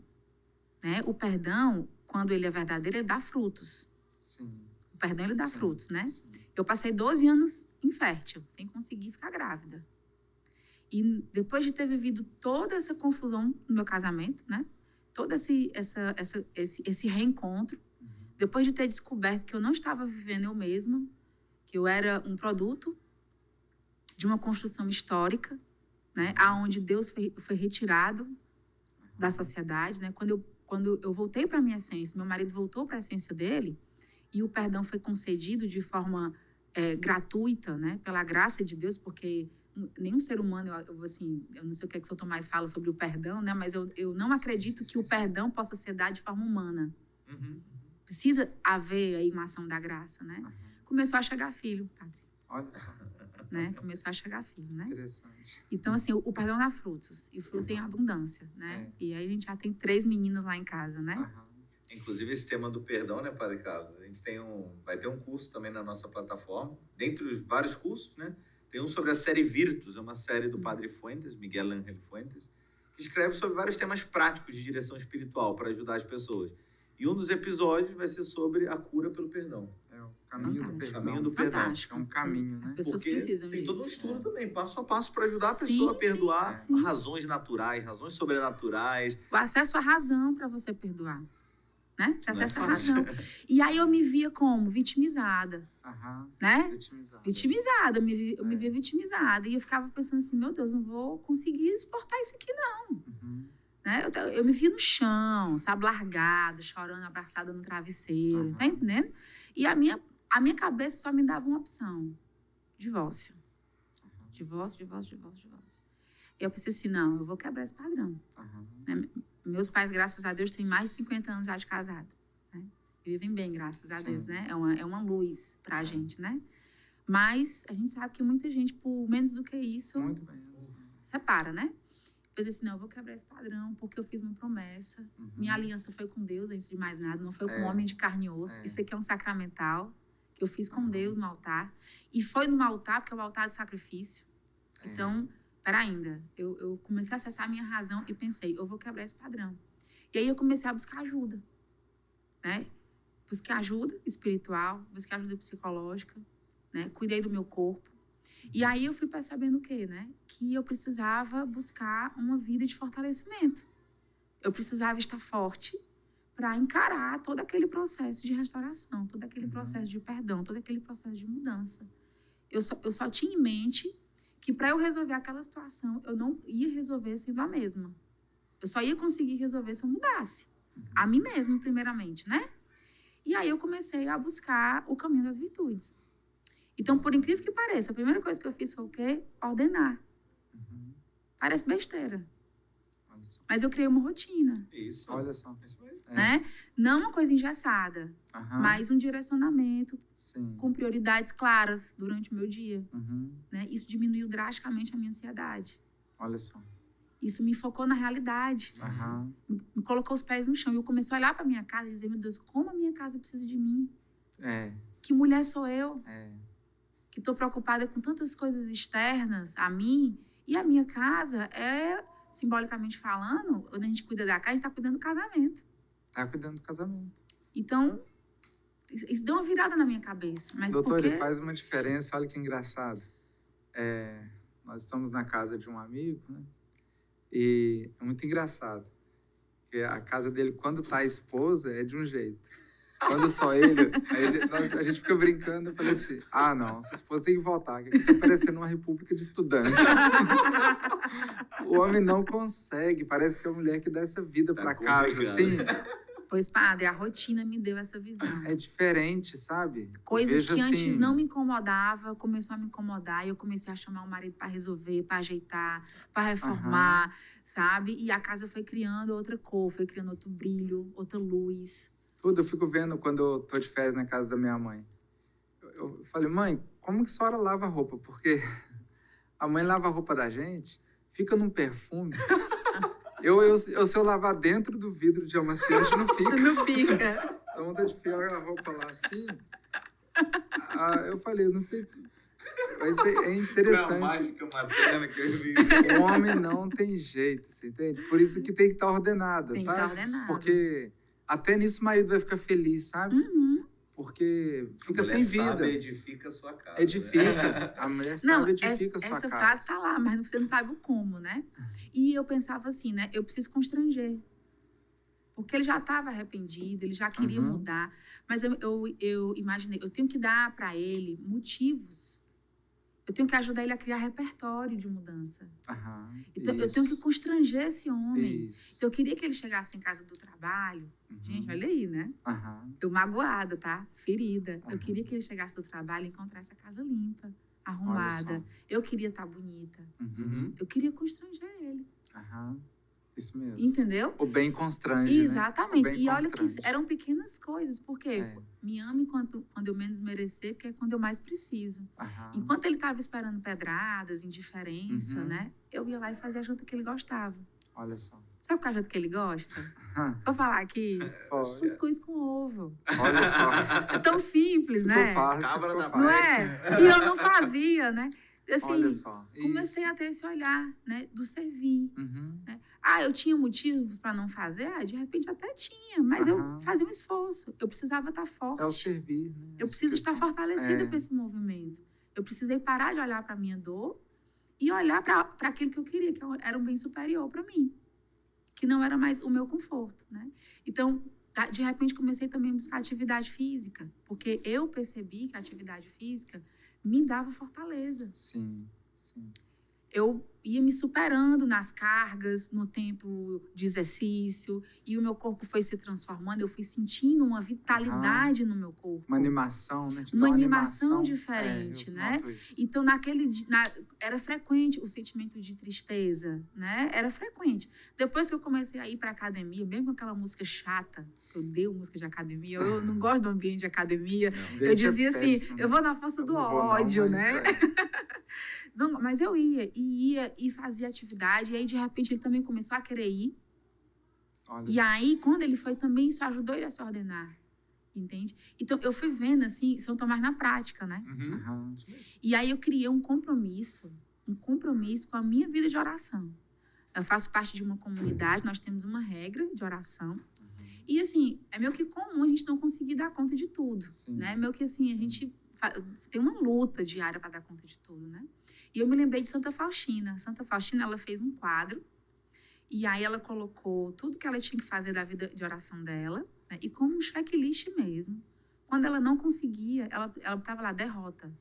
né? O perdão, quando ele é verdadeiro, ele dá frutos. Sim. O perdão, ele dá Sim. frutos, né? Sim. Eu passei 12 anos infértil, sem conseguir ficar grávida. E depois de ter vivido toda essa confusão no meu casamento, né? Todo esse reencontro, Uhum. depois de ter descoberto que eu não estava vivendo eu mesma, que eu era um produto de uma construção histórica, né? Aonde Deus foi retirado da sociedade, né? Quando eu voltei para a minha essência, meu marido voltou para a essência dele, e o perdão foi concedido de forma gratuita, né? Pela graça de Deus, porque nenhum ser humano, eu não sei o que é que o São Tomás fala sobre o perdão, né? Mas eu não acredito que o perdão possa ser dado de forma humana. Uhum. Precisa haver aí uma ação da graça, né? Aham. Começou a chegar filho, padre, Olha só, né? Começou a chegar filho, né? interessante. Então, assim, o perdão dá frutos, e fruto em abundância, né? É. E aí a gente já tem 3 meninas lá em casa, né? Aham. Inclusive, esse tema do perdão, né, Padre Carlos? A gente vai ter um curso também na nossa plataforma. Dentre os vários cursos, né? Tem um sobre a série Virtus, é uma série do Padre Fuentes, Miguel Ángel Fuentes, que escreve sobre vários temas práticos de direção espiritual para ajudar as pessoas. E um dos episódios vai ser sobre a cura pelo perdão. É o caminho do Fantástico. perdão. Caminho do perdão. Fantástico. É um caminho, né? As pessoas Porque precisam tem disso. todo um estudo também, passo a passo, para ajudar a Sim, pessoa a sim, perdoar sim. razões naturais, razões sobrenaturais. O acesso à razão para você perdoar, né? Você Não é acessa a fácil. razão. E aí eu me via como vitimizada, Aham. né? Vitimizado. Vitimizada, eu me via vitimizada. E eu ficava pensando assim, meu Deus, não vou conseguir exportar isso aqui, não. Uhum. Né? Eu me via no chão, sabe, largada, chorando, abraçada no travesseiro, Aham. tá entendendo? E a minha cabeça só me dava uma opção: divórcio. Aham. Divórcio. E eu pensei assim, não, eu vou quebrar esse padrão. Aham. Meus pais, graças a Deus, têm mais de 50 anos já de casado, né? Vivem bem, graças a Sim. Deus, né? É uma luz pra gente, né? Mas a gente sabe que muita gente, por menos do que isso, Muito bem. separa, né? Eu pensei assim, não, eu vou quebrar esse padrão, porque eu fiz uma promessa. Uhum. Minha aliança foi com Deus, antes de mais nada, não foi com É. um homem de carne e osso. É. Isso aqui é um sacramental, que eu fiz com Uhum. Deus no altar. E foi no altar, porque é o altar de sacrifício. É. Então, pera ainda, eu comecei a acessar a minha razão e pensei, eu vou quebrar esse padrão. E aí eu comecei a buscar ajuda, né? Busquei ajuda espiritual, busquei ajuda psicológica, né? Cuidei do meu corpo. E aí eu fui percebendo o quê, né? Que eu precisava buscar uma vida de fortalecimento. Eu precisava estar forte para encarar todo aquele processo de restauração, todo aquele Uhum. processo de perdão, todo aquele processo de mudança. Eu só tinha em mente que para eu resolver aquela situação, eu não ia resolver sendo a mesma. Eu só ia conseguir resolver se eu mudasse. A mim mesma, primeiramente, né? E aí eu comecei a buscar o caminho das virtudes. Então, por incrível que pareça, a primeira coisa que eu fiz foi o quê? Ordenar. Uhum. Parece besteira, Olha só. mas eu criei uma rotina, Isso. Olha só. Isso mesmo. É. né? Não uma coisa engessada, Aham. mas um direcionamento Sim. com prioridades claras durante o meu dia, Uhum. né? Isso diminuiu drasticamente a minha ansiedade. Olha só. Isso me focou na realidade, Aham. me colocou os pés no chão. E eu comecei a olhar para minha casa e dizer, meu Deus, como a minha casa precisa de mim? É. Que mulher sou eu? É. Que estou preocupada com tantas coisas externas a mim, e a minha casa é, simbolicamente falando, quando a gente cuida da casa, a gente está cuidando do casamento. Tá cuidando do casamento. Então, isso deu uma virada na minha cabeça. Mas Doutor, porque... ele faz uma diferença, olha que engraçado. Nós estamos na casa de um amigo, né? E é muito engraçado. Porque a casa dele, quando tá a esposa, é de um jeito. Quando só ele, a gente fica brincando, eu falei assim, não, sua esposa tem que voltar, que aqui tá parecendo uma república de estudante. O homem não consegue, parece que é a mulher que dá essa vida Tá pra casa, complicado. assim, Pois, padre, a rotina me deu essa visão. é diferente, sabe? Eu Coisas vejo que antes assim, não me incomodava, começou a me incomodar, e eu comecei a chamar o marido para resolver, para ajeitar, para reformar, sabe? E a casa foi criando outra cor, foi criando outro brilho, outra luz. tudo, eu fico vendo quando eu tô de férias na casa da minha mãe. Eu falei, mãe, como que a senhora lava a roupa? Porque A mãe lava a roupa da gente, fica num perfume. Se eu lavar dentro do vidro de amaciante, não fica. Não fica. Dá vontade de enfiar a roupa lá assim. Eu falei, não sei... Mas é interessante. É a mágica materna que eu vi. O homem não tem jeito, você entende? Por isso que tem que estar ordenada, Tem que sabe? estar ordenada. Porque até nisso o marido vai ficar feliz, sabe? Uhum. Porque fica A mulher sem vida. sabe, edifica a sua casa. Edifica. Né? A mulher Não, sabe, edifica a sua essa casa. frase tá lá, mas você não sabe o como, né? E eu pensava assim, né? Eu preciso constranger. Porque ele já estava arrependido, ele já queria Uhum. mudar. Mas eu imaginei, eu tenho que dar para ele motivos. Eu tenho que ajudar ele a criar repertório de mudança. Aham, Então, eu tenho que constranger esse homem. Isso. Então, eu queria que ele chegasse em casa do trabalho. Uhum. Gente, olha aí, né? Aham. Eu magoada, tá? Ferida. Aham. Eu queria que ele chegasse do trabalho e encontrasse a casa limpa, Olha arrumada. só. Eu queria estar bonita. Uhum. Eu queria constranger ele. Aham. Isso mesmo. Entendeu? O bem constrange, né? Exatamente. O bem E olha que constrange. eram pequenas coisas. Porque É. me ame quando eu menos merecer, porque é quando eu mais preciso. Aham. Enquanto ele estava esperando pedradas, indiferença, Uhum. né? Eu ia lá e fazia a janta que ele gostava. Olha só. Sabe qual é a janta que ele gosta? Vou falar aqui. Pode. Cuscuz com ovo. Olha só. É tão simples, Ficou né? fácil. Cabra ficou da fácil. Não é? E eu não fazia, né? Assim, Olha só. comecei Isso. a ter esse olhar, né? Do servir. Uhum. Eu tinha motivos para não fazer? De repente até tinha, mas eu Aham. fazia um esforço. Eu precisava estar forte. É o servir, né? Eu preciso estar fortalecida É. para esse movimento. Eu precisei parar de olhar para a minha dor e olhar para aquilo que eu queria, que era um bem superior para mim, que não era mais o meu conforto, né? Então, de repente, comecei também a buscar atividade física, porque eu percebi que a atividade física me dava fortaleza. Sim, sim. Eu ia me superando nas cargas, no tempo de exercício, e o meu corpo foi se transformando, eu fui sentindo uma vitalidade no meu corpo. Uma animação, né? Te dá Uma animação diferente, eu né? noto isso. Então, era frequente o sentimento de tristeza, né? Era frequente. Depois que eu comecei a ir para academia, mesmo com aquela música chata, que eu odeio música de academia, eu não gosto do ambiente de academia, O eu ambiente é dizia assim, péssimo, eu vou na força Eu do não vou, não, ódio, mas né? Não, mas eu ia e fazia atividade, e aí de repente ele também começou a querer ir. Olha E só. aí, quando ele foi também, isso ajudou ele a se ordenar, entende? Então, eu fui vendo, assim, São Tomás na prática, né? Uhum. Aham. E aí eu criei um compromisso com a minha vida de oração. Eu faço parte de uma comunidade, nós temos uma regra de oração. E, assim, é meio que comum a gente não conseguir dar conta de tudo, Sim. né? Meio que, assim, a gente tem uma luta diária para dar conta de tudo, né? E eu me lembrei de Santa Faustina. Santa Faustina, ela fez um quadro e aí ela colocou tudo que ela tinha que fazer da vida de oração dela, né? E como um checklist mesmo. Quando ela não conseguia, ela estava lá, derrota.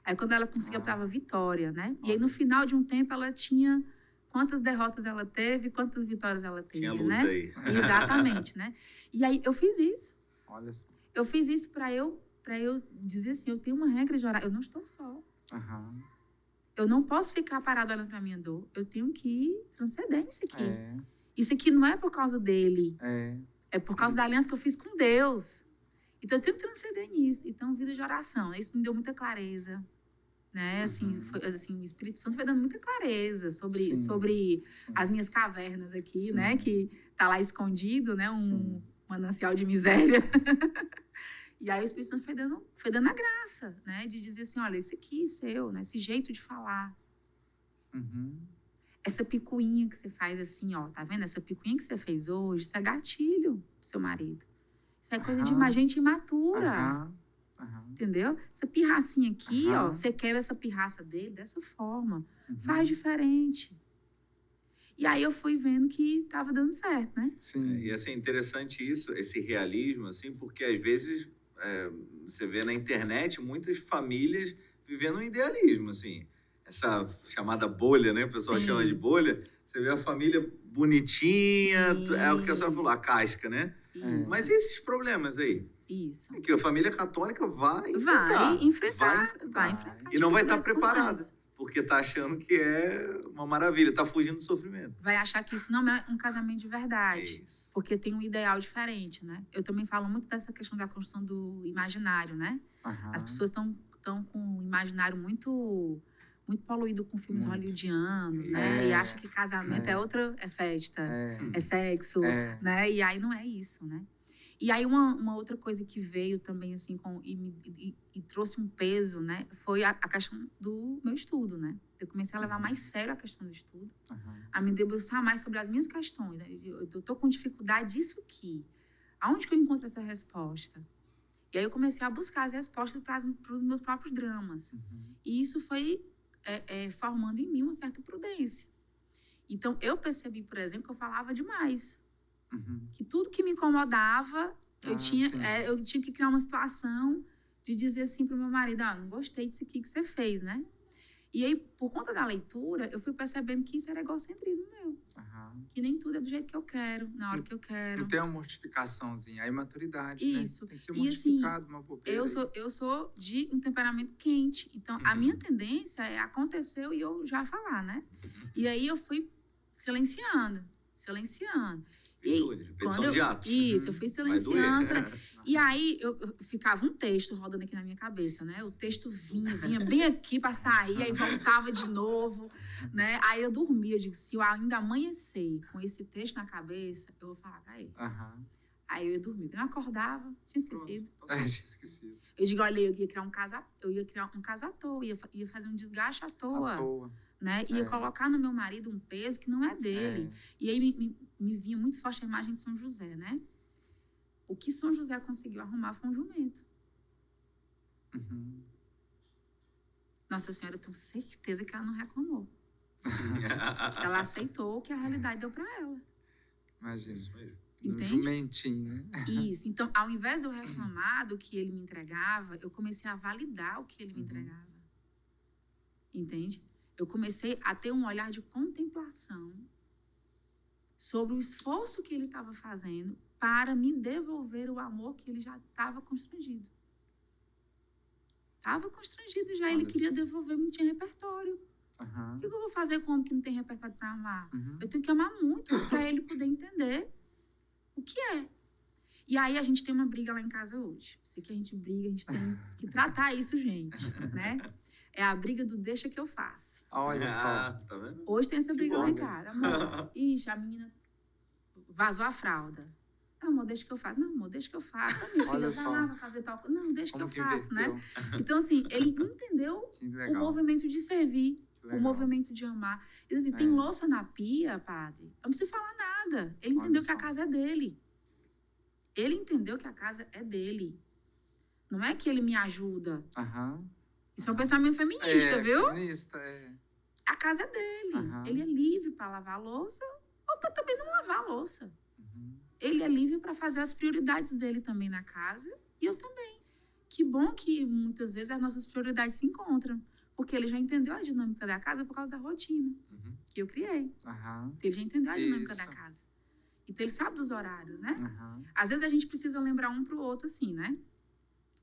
Aí, quando ela conseguia, ela estava vitória, né? E aí, no final de um tempo, ela tinha quantas derrotas ela teve, quantas vitórias ela teve, Tinha luta né? aí. Exatamente, né? E aí, eu fiz isso. Olha só. Eu fiz isso para eu dizer assim, eu tenho uma regra de orar, eu não estou só. Aham. Eu não posso ficar parado olhando para minha dor. Eu tenho que transcender isso aqui. É, Isso aqui não é por causa dele, é. é por causa da aliança que eu fiz com Deus. Então, eu tenho que transcender nisso. Então, vida de oração, isso me deu muita clareza, né? Assim, o Espírito Santo foi dando muita clareza Sim. sobre Sim. as minhas cavernas aqui, Sim. né? Que tá lá escondido, né? Um Sim. manancial de miséria. E aí o Espírito Santo foi dando a graça, né? De dizer assim, olha, isso aqui é seu, né? Esse jeito de falar. Uhum. Essa picuinha que você faz assim, ó, tá vendo? Essa picuinha que você fez hoje, isso é gatilho pro seu marido. Isso é coisa de uma gente imatura, Aham. Aham. entendeu? Essa pirracinha aqui, ó, Aham. você quebra essa pirraça dele dessa forma. Uhum. Faz diferente. E aí eu fui vendo que tava dando certo, né? Sim. E assim, interessante isso, esse realismo, assim, porque às vezes você vê na internet muitas famílias vivendo um idealismo, assim. Essa chamada bolha, né? O pessoal Sim. chama de bolha. Você vê a família bonitinha, Sim. é o que a senhora falou, a casca, né? Isso. Mas e esses problemas aí? Isso. É que a família católica vai Vai enfrentar. E não vai estar dificuldades preparada, como essa. porque está achando que é uma maravilha, está fugindo do sofrimento. Vai achar que isso não é um casamento de verdade. Isso. Porque tem um ideal diferente, né? Eu também falo muito dessa questão da construção do imaginário, né? Aham. As pessoas estão com um imaginário muito muito poluído com filmes Muito. hollywoodianos, né? E acha que casamento é festa, é sexo, né? E aí não é isso, né? E aí uma outra coisa que veio também, assim, e trouxe um peso, né? Foi a questão do meu estudo, né? Eu comecei a levar mais sério a questão do estudo, a me debruçar mais sobre as minhas questões, né? Eu tô com dificuldade disso aqui. Aonde que eu encontro essa resposta? E aí eu comecei a buscar as respostas para os meus próprios dramas. E isso foi formando em mim uma certa prudência. Então, eu percebi, por exemplo, que eu falava demais. Que tudo que me incomodava, eu tinha que criar uma situação de dizer assim para o meu marido, não gostei disso aqui que você fez, né? E aí, por conta da leitura, eu fui percebendo que isso era egocentrismo meu. Que nem tudo é do jeito que eu quero, na hora que eu quero. Não tem uma mortificaçãozinha, aí maturidade, isso. Né? Tem que ser mortificado, assim, uma bobeira. Eu sou de um temperamento quente. Então, a minha tendência aconteceu e eu já falar, né? E aí eu fui silenciando. Repetição de atos. Isso, eu fui silenciando. E aí, eu ficava um texto rodando aqui na minha cabeça, né? O texto vinha bem aqui para sair, aí voltava de novo, né? Aí eu dormia, eu digo, se eu ainda amanhecer com esse texto na cabeça, eu vou falar para ele. Aí eu ia dormir. Eu acordava, tinha esquecido. Tinha esquecido. Eu digo, olha, eu ia criar um caso à toa, ia fazer um desgaste à toa. Né? Ia colocar no meu marido um peso que não é dele. E aí me vinha muito forte a imagem de São José, né? O que São José conseguiu arrumar foi um jumento. Nossa Senhora, eu tenho certeza que ela não reclamou. Ela aceitou o que a realidade deu para ela. Imagina. Isso mesmo. Entende? Jumentinho, né? Isso. Então, ao invés de eu reclamar do que ele me entregava, eu comecei a validar o que ele me entregava. Entende? Eu comecei a ter um olhar de contemplação sobre o esforço que ele estava fazendo para me devolver o amor que ele já estava constrangido. Estava constrangido já, ele queria devolver, não tinha repertório. O que eu vou fazer com um homem que não tem repertório para amar? Eu tenho que amar muito para ele poder entender o que é. E aí a gente tem uma briga lá em casa hoje. Sei que a gente briga, a gente tem que tratar isso, gente, né? É a briga do deixa que eu faço. Olha só. Tá vendo? Hoje tem essa briga lá em casa. Amor, ixi, a menina vazou a fralda. Não, amor, deixa que eu faço. Não, amor, deixa que eu faço. Minha filha vai lá, vai fazer tal coisa. Não, deixa que eu faço, né? Então, assim, ele entendeu o movimento de servir, o movimento de amar. E, assim, tem louça na pia, padre. Eu não preciso falar nada. Ele entendeu que a casa é dele. Ele entendeu que a casa é dele. Não é que ele me ajuda. Isso é um pensamento feminista, viu? Feminista, A casa é dele. Ele é livre para lavar a louça ou para também não lavar a louça. Ele é livre para fazer as prioridades dele também na casa e eu também. Que bom que muitas vezes as nossas prioridades se encontram. Porque ele já entendeu a dinâmica da casa por causa da rotina que eu criei. Ele já entendeu a dinâmica da casa. Então ele sabe dos horários, né? Às vezes a gente precisa lembrar um pro outro assim, né?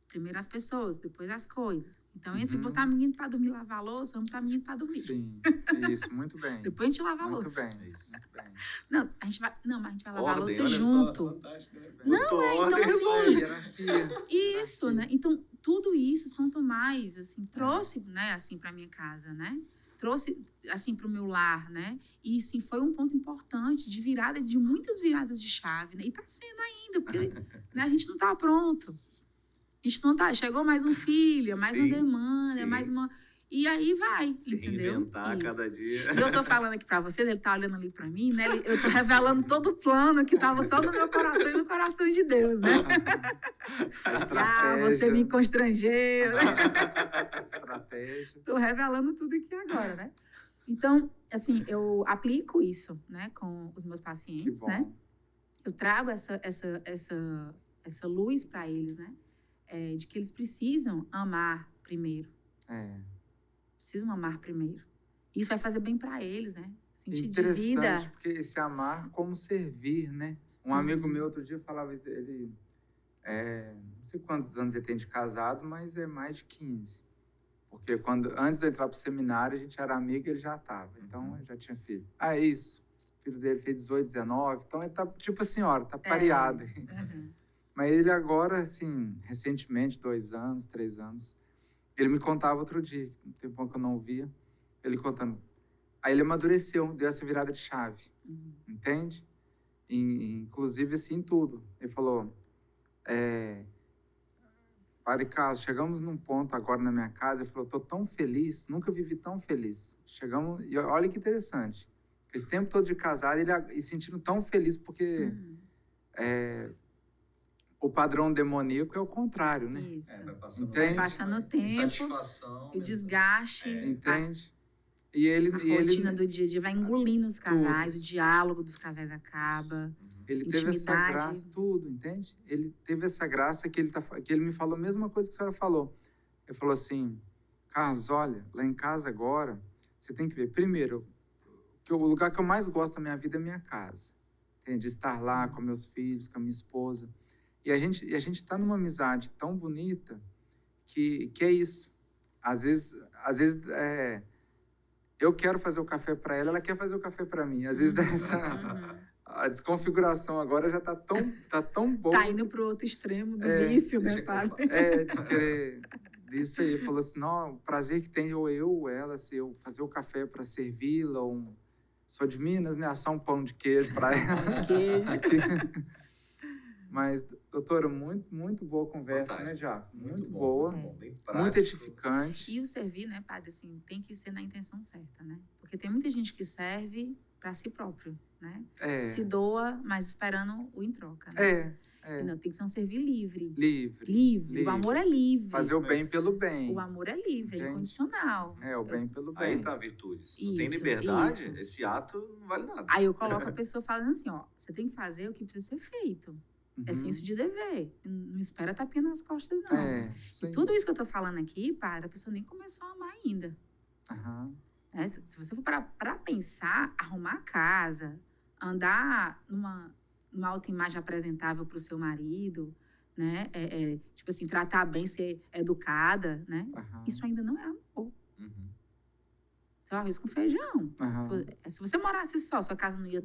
Primeiro as pessoas, depois as coisas. Então, entre botar a menina para dormir e lavar a louça, vamos botar a menina para dormir. Sim, isso, muito bem. Depois a gente lava a louça. Muito bem, isso, muito bem. Não, mas a gente vai lavar a louça olha junto. Só, fantástico, né? Não, então assim... Isso, né? Então, tudo isso, São Tomás, assim, trouxe, né, assim, para minha casa, né? Trouxe, assim, para o meu lar, né? E, sim, foi um ponto importante de virada, de muitas viradas de chave, né? E tá sendo ainda, porque né, a gente não tá pronto. A gente não tá, chegou mais um filho, mais uma demanda, mais uma... E aí vai, se entendeu? Reinventar cada dia. E eu tô falando aqui pra você, ele tá olhando ali pra mim, né? Eu tô revelando todo o plano que tava só no meu coração e no coração de Deus, né? Você me constrangeu. Estratégia. Tô revelando tudo aqui agora, né? Então, assim, eu aplico isso, né, com os meus pacientes, né? Eu trago essa luz pra eles, né? De que eles precisam amar primeiro. Precisam amar primeiro. Isso vai fazer bem para eles, né? Sentir de vida. Interessante, porque esse amar como servir, né? Um amigo meu outro dia falava, ele não sei quantos anos ele tem de casado, mas é mais de 15. Porque antes de eu entrar pro seminário, a gente era amigo e ele já estava. Então, eu já tinha filho. É isso. O filho dele fez 18, 19. Então, ele tá, tipo a senhora, tá pareado. Mas ele agora, assim, recentemente, 2 anos, 3 anos, ele me contava outro dia, um tempo que eu não ouvia, ele contando. Aí ele amadureceu, deu essa virada de chave, entende? Inclusive, assim, em tudo. Ele falou, Padre Carlos, chegamos num ponto agora na minha casa, ele falou, estou tão feliz, nunca vivi tão feliz. Chegamos, e olha que interessante, esse tempo todo de casado, ele e sentindo tão feliz, porque o padrão demoníaco é o contrário, né? Isso. Vai passando, Entende? Vai passando o tempo, insatisfação, o desgaste, Entende? E ele, a rotina do dia a dia vai engolindo os casais, Tudo. o diálogo dos casais acaba. Ele teve essa Intimidade. graça, tudo, entende? Ele teve essa graça que ele me falou a mesma coisa que a senhora falou. Ele falou assim, Carlos, olha, lá em casa agora, você tem que ver, primeiro, que o lugar que eu mais gosto da minha vida é minha casa. Entende? De estar lá com meus filhos, com a minha esposa. E a gente está numa amizade tão bonita que é isso. Às vezes eu quero fazer o café para ela quer fazer o café para mim. Às vezes dá a desconfiguração agora já tá tão boa. Tá indo pro outro extremo do vício, né, padre? De querer isso aí. Falou assim, não, o prazer que tem ou eu ou ela, se eu fazer o café para servi-la, sou de Minas, né, assar um pão de queijo para ela. Pão de queijo. Mas, doutora, muito boa conversa, Fantástico. né, Diaco? Muito bom, boa, muito bom, bem muito prático. edificante. E o servir, né, padre, assim, tem que ser na intenção certa, né? Porque tem muita gente que serve para si próprio, né? Se doa, mas esperando o em troca, né? Não, tem que ser um servir livre. Livre. O amor é livre. Fazer o bem pelo bem. O amor é livre, é Entende? incondicional. O bem pelo bem. Aí tá a virtude. Se não tem Isso, liberdade, isso. esse ato não vale nada. Aí eu coloco a pessoa falando assim, ó, você tem que fazer o que precisa ser feito. É senso de dever. Não espera tapinha nas costas, não. Isso aí. Tudo isso que eu tô falando aqui, para, a pessoa nem começou a amar ainda. Né? Se você for para pensar, arrumar a casa, andar numa autoimagem apresentável para o seu marido, né? Tipo assim, tratar bem, ser educada, né? Isso ainda não é amor. Isso é arroz com feijão. Se você morasse só, sua casa não ia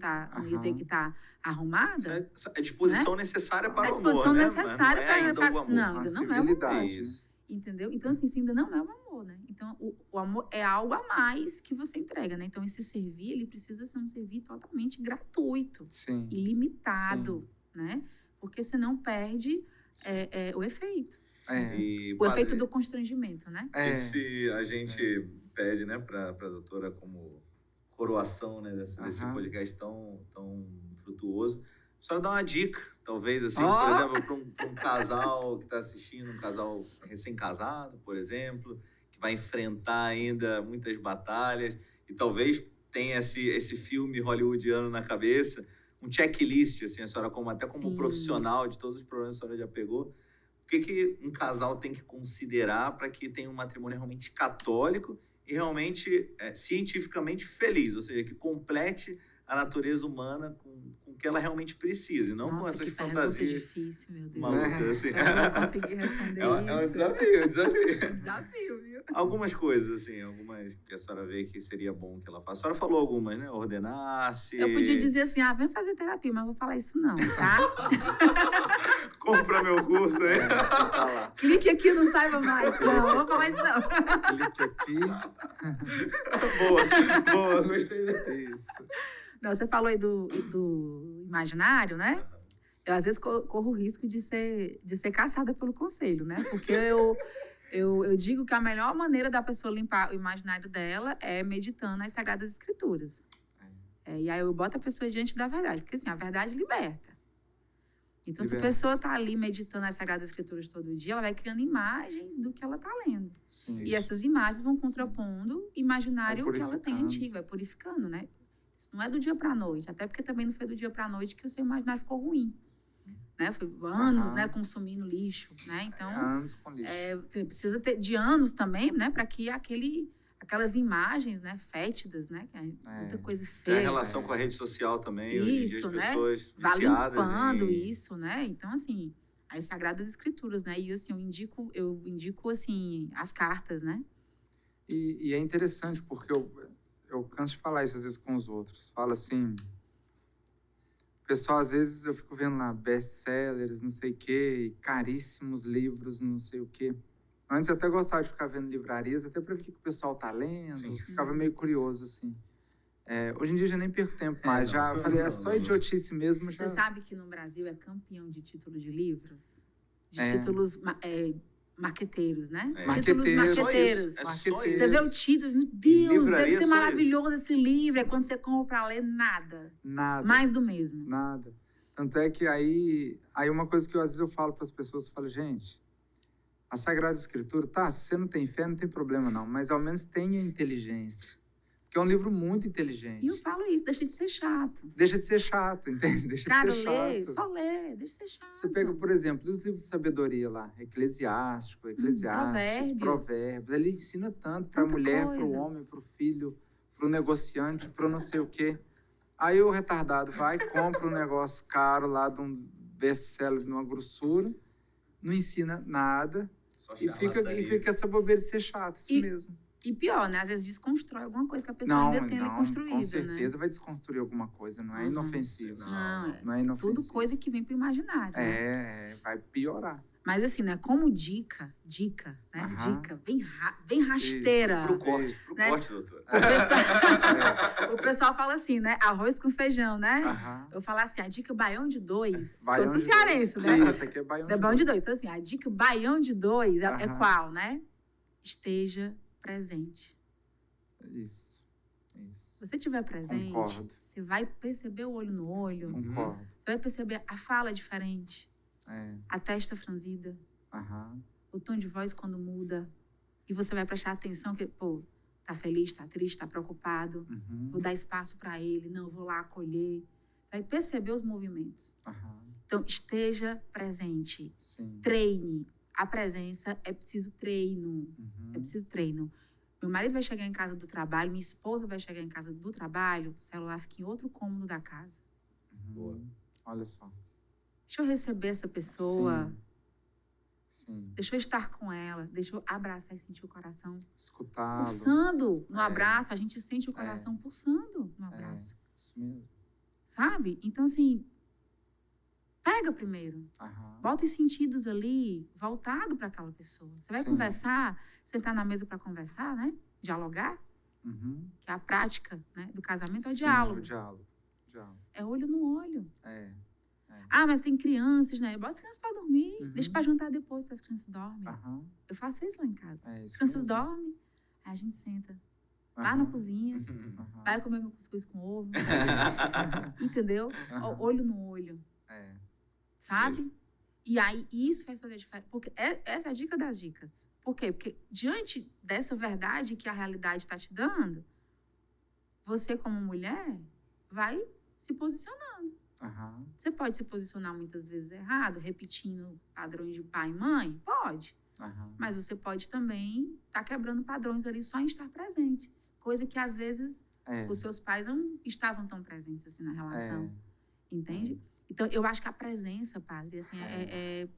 ter que estar arrumada. Isso é disposição necessária para o amor, disposição né? necessária Mas não é ainda para... o amor. Não, ainda não é o amor. Isso. Entendeu? Então, assim, isso ainda não é o amor, né? Então, o amor é algo a mais que você entrega, né? Então, esse servir, ele precisa ser um servir totalmente gratuito. Sim. Ilimitado, né? Porque senão perde o efeito. E, O padre, efeito do constrangimento, né? E se a gente pede, né, para a doutora como coroação, né, desse podcast tão frutuoso, a senhora dá uma dica, talvez, assim, por exemplo, para um casal que está assistindo, um casal recém-casado, por exemplo, que vai enfrentar ainda muitas batalhas e talvez tenha esse filme hollywoodiano na cabeça, um checklist, assim, a senhora como profissional de todos os problemas que a senhora já pegou, o que um casal tem que considerar para que tenha um matrimônio realmente católico e realmente cientificamente feliz, ou seja, que complete a natureza humana com o que ela realmente precisa, e não com essas fantasias difícil, meu Deus. malucas. Assim. Eu não consegui responder É um desafio, É um desafio, viu? Algumas coisas, assim, algumas que a senhora vê que seria bom que ela faça. A senhora falou algumas, né? Ordenar-se... Eu podia dizer assim, vem fazer terapia, mas eu vou falar isso não, tá? Compra meu curso aí. Clique aqui, não saiba mais. Não, vou falar isso não. Clique aqui. Boa, gostei disso. Não, você falou aí do imaginário, né? Eu, às vezes, corro o risco de ser caçada pelo conselho, né? Porque eu digo que a melhor maneira da pessoa limpar o imaginário dela é meditando as Sagradas Escrituras. E aí eu boto a pessoa diante da verdade, porque assim, a verdade liberta. Então, se a pessoa está ali meditando as Sagradas Escrituras todo dia, ela vai criando imagens do que ela está lendo. Sim, e essas imagens vão contrapondo o imaginário que ela tem antigo, vai purificando, né? Isso não é do dia para a noite, até porque também não foi do dia para a noite que o seu imaginário ficou ruim. Né? Foi anos, né, consumindo lixo, né? Então, anos com lixo. Precisa de anos também, né, para que aquelas imagens, né, fétidas, né, que é muita coisa feia. Tem a relação com a rede social também, isso, hoje em dia as né? pessoas Vai viciadas limpando isso, né? Então, assim, as Sagradas Escrituras, né? E assim, eu indico assim as cartas, né? E é interessante porque eu canso de falar isso às vezes com os outros. Fala assim, o pessoal, às vezes, eu fico vendo lá best-sellers, não sei o quê, caríssimos livros, não sei o quê. Antes eu até gostava de ficar vendo livrarias, até para ver o que o pessoal tá lendo. Sim. Ficava meio curioso, assim. Hoje em dia já nem perco tempo mais. não. Já falei, é só idiotice mesmo. Já... Você sabe que no Brasil é campeão de título de livros? De É. títulos marqueteiros, né? É. Títulos marqueteiros. É só Marqueteiros. Você isso. vê o título, meu Deus, livraria deve é ser só maravilhoso esse livro. É quando você compra pra ler, nada. Nada. Mais do mesmo. Nada. Tanto é que aí uma coisa que às vezes eu falo para as pessoas, eu falo, gente, a Sagrada Escritura, tá, se você não tem fé, não tem problema não, mas ao menos tenha inteligência. Porque é um livro muito inteligente. E eu falo isso, deixa de ser chato. Deixa de ser chato, entende? Deixa Cara, de ser lê, chato. só lê, deixa de ser chato. Você pega, por exemplo, os livros de sabedoria lá, Eclesiástico, Provérbios. Ele ensina tanto para a Tanta mulher, para o coisa. homem, para o filho, para o negociante, para não sei o quê. Aí o retardado vai, compra um negócio caro lá de um best-seller de uma grossura, não ensina nada Só e charlataria. fica essa bobeira de ser chato, isso E- mesmo. E pior, né? Às vezes desconstrói alguma coisa que a pessoa Não, ainda tem ali construída, com certeza né? vai desconstruir alguma coisa, não é Uhum. inofensivo. Não, Não é inofensivo. tudo coisa que vem pro imaginário, né? Vai piorar. Mas assim, né? Como dica, né? Aham. Dica bem rasteira. Pro corte, Isso. Né? doutor. O pessoal fala assim, né? Arroz com feijão, né? Aham. Eu falo assim, a dica baião de 2. Baião Eu sou de cearense, dois. né? Isso aqui é baião É baião de 2. Então, assim, a dica baião de 2 é Aham. qual, né? Esteja presente. Isso. Se você estiver presente, Concordo. você vai perceber o olho no olho, Concordo. você vai perceber a fala diferente, É. a testa franzida, Aham. o tom de voz quando muda. E você vai prestar atenção que, pô, tá feliz, tá triste, tá preocupado. Uhum. Vou dar espaço para ele, não, vou lá acolher. Vai perceber os movimentos. Aham. Então, esteja presente. Sim. Treine. A presença é preciso treino. Uhum. É preciso treino. Meu marido vai chegar em casa do trabalho, minha esposa vai chegar em casa do trabalho, o celular fica em outro cômodo da casa. Uhum. Boa. Olha só. Deixa eu receber essa pessoa. Sim. Deixa eu estar com ela. Deixa eu abraçar e sentir o coração Escutá-lo. pulsando no É. abraço. A gente sente o coração pulsando no abraço. Isso mesmo. Sabe? Então, assim, pega primeiro. Aham. Bota os sentidos ali, voltado para aquela pessoa. Você vai Sim. conversar, sentar na mesa para conversar, né? Dialogar, Uhum. que é a prática, né, do casamento, é o Sim, diálogo. o diálogo. Diálogo. É olho no olho. É. Ah, mas tem crianças, né? Bota as crianças para dormir, Uhum. deixa para jantar depois que as crianças dormem. Aham. Eu faço isso lá em casa. É As isso crianças mesmo. dormem, aí a gente senta lá na Aham. cozinha, Aham. vai comer meu cuscuz com ovo, Isso. entendeu? Aham. Olho no olho, É. sabe? E aí, isso faz fazer diferença. Porque essa é a dica das dicas. Por quê? Porque diante dessa verdade que a realidade está te dando, você, como mulher, vai se posicionando. Aham. Você pode se posicionar muitas vezes errado, repetindo padrões de pai e mãe? Pode. Aham. Mas você pode também estar quebrando padrões ali só em estar presente. Coisa que, às vezes, É. os seus pais não estavam tão presentes assim na relação. É. Entende? Então, eu acho que a presença, padre, assim, é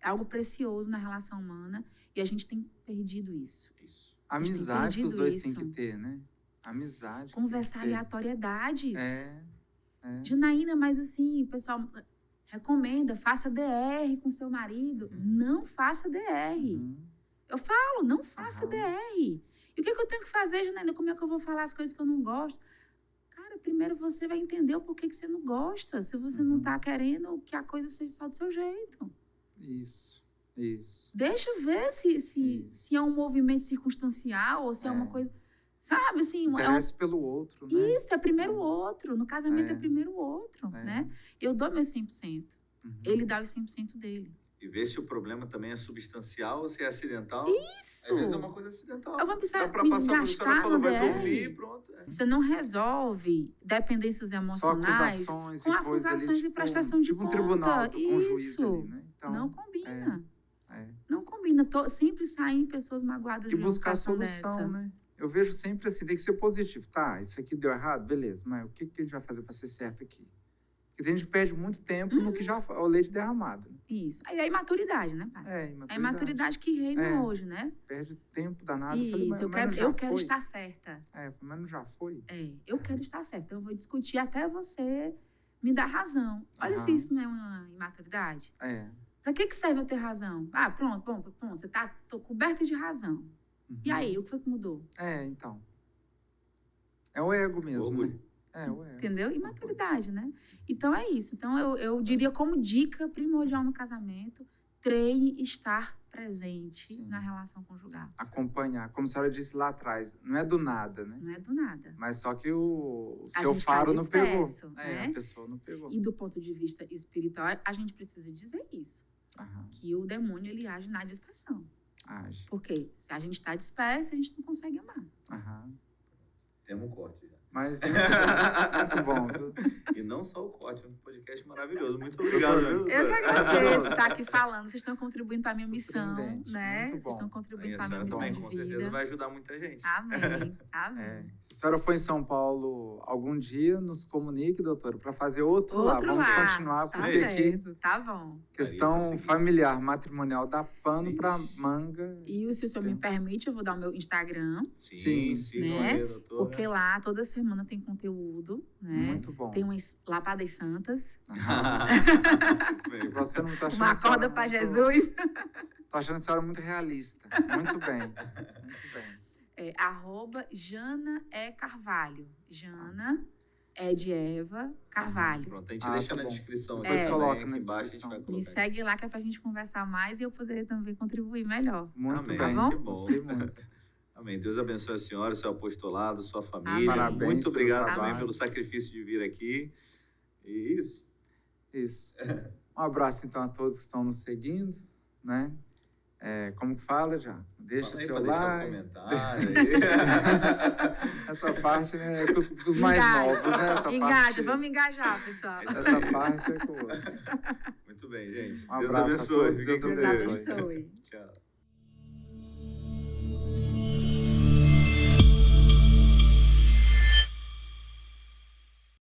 algo precioso na relação humana e a gente tem perdido isso. Isso. Amizade que os perdido dois isso. têm que ter, né? Amizade. que Conversar tem que ter. aleatoriedades. É. Janaína, mas assim, o pessoal recomenda, faça DR com seu marido. Não faça DR. Uhum. Eu falo, não faça Aham. DR. E o que eu tenho que fazer, Janaína? Como é que eu vou falar as coisas que eu não gosto? Cara, primeiro você vai entender o porquê que você não gosta. Se você não Uhum. tá querendo que a coisa seja só do seu jeito. Isso. Isso. Deixa eu ver se é um movimento circunstancial ou se é uma É. coisa... Sabe, assim... Interesse pelo outro, né? Isso, é primeiro o outro. No casamento é, É. primeiro o outro, É. né? Eu dou meu 100%. Uhum. Ele dá os 100% dele. E ver se o problema também é substancial ou se é acidental. Isso! Às vezes é uma coisa acidental. Eu vou precisar Dá pra me passar por isso, desgastar ela falou, no vai DR. dormir e pronto. É. Você não resolve dependências Só emocionais acusações com e coisa ali, acusações e tipo, prestação de tipo um conta. tribunal com um juiz Isso. ali, né? Então, Não combina. é. Não combina. Sempre saem pessoas magoadas E de uma buscar situação solução, dessa. né? Eu vejo sempre assim, tem que ser positivo. Tá, isso aqui deu errado, beleza, mas o que a gente vai fazer para ser certo aqui? Porque tem gente que perde muito tempo no que já o leite derramado. Né? Isso. Aí é a imaturidade, né, pai? É, É a imaturidade que reina É. hoje, né? Perde tempo danado. Isso. Eu falei, Eu mas não já quero foi? estar certa. Mas não já foi? Eu quero estar certa. Eu vou discutir até você me dar razão. Olha se Aham. isso não é uma imaturidade. É. Para que serve eu ter razão? Ah, pronto, bom, você tô coberta de razão. E aí, o que foi que mudou? Então. É o ego mesmo, né? O ego. Entendeu? E maturidade, né? Então, é isso. Então, eu diria como dica primordial no casamento, treine estar presente na relação conjugal. Acompanhar. Como a senhora disse lá atrás, não é do nada, né? Não é do nada. Mas só que o seu faro não pegou. Né? A pessoa não pegou. E do ponto de vista espiritual, a gente precisa dizer isso. Que o demônio, ele age na dispersão. Porque se a gente está disperso, a gente não consegue amar. Temos um corte já. Mas muito bom. E não só o corte, um podcast maravilhoso. Muito obrigado. Eu que agradeço estar aqui falando. Vocês estão contribuindo para a minha missão, né? Muito bom. Vocês estão contribuindo para a minha missão também, de com vida. certeza vai ajudar muita gente. Amém. Se a senhora for em São Paulo algum dia, nos comunique, doutora, para fazer outro lá. Vamos continuar, porque aqui tá bom. Questão familiar, matrimonial, dá pano para manga. E se o senhor me permite, eu vou dar o meu Instagram. Sim, né? Porque lá toda semana tem conteúdo, né? Muito bom. Tem umas lapadas santas. Isso mesmo. Você não tá achando uma corda para Jesus. Tô achando a senhora muito realista. Muito bem. Muito bem. @Jana Carvalho. Jana é de Eva Carvalho. Pronto, a gente deixa na descrição. Depois coloca na descrição. Me segue lá que é pra gente conversar mais e eu poder também contribuir melhor. Muito bem, tá bom? Que bom. Gostei muito. Amém. Deus abençoe a senhora, seu apostolado, sua família. Parabéns. Muito obrigado também pelo sacrifício de vir aqui. E isso. Um abraço, então, a todos que estão nos seguindo, né? Como que fala, já? Deixa seu like. Comentário aí. Essa parte, né, é com os mais novos, né? Vamos engajar, pessoal. Essa parte é com outros. Muito bem, gente. Um abraço. Deus abençoe. Deus abençoe. Tchau.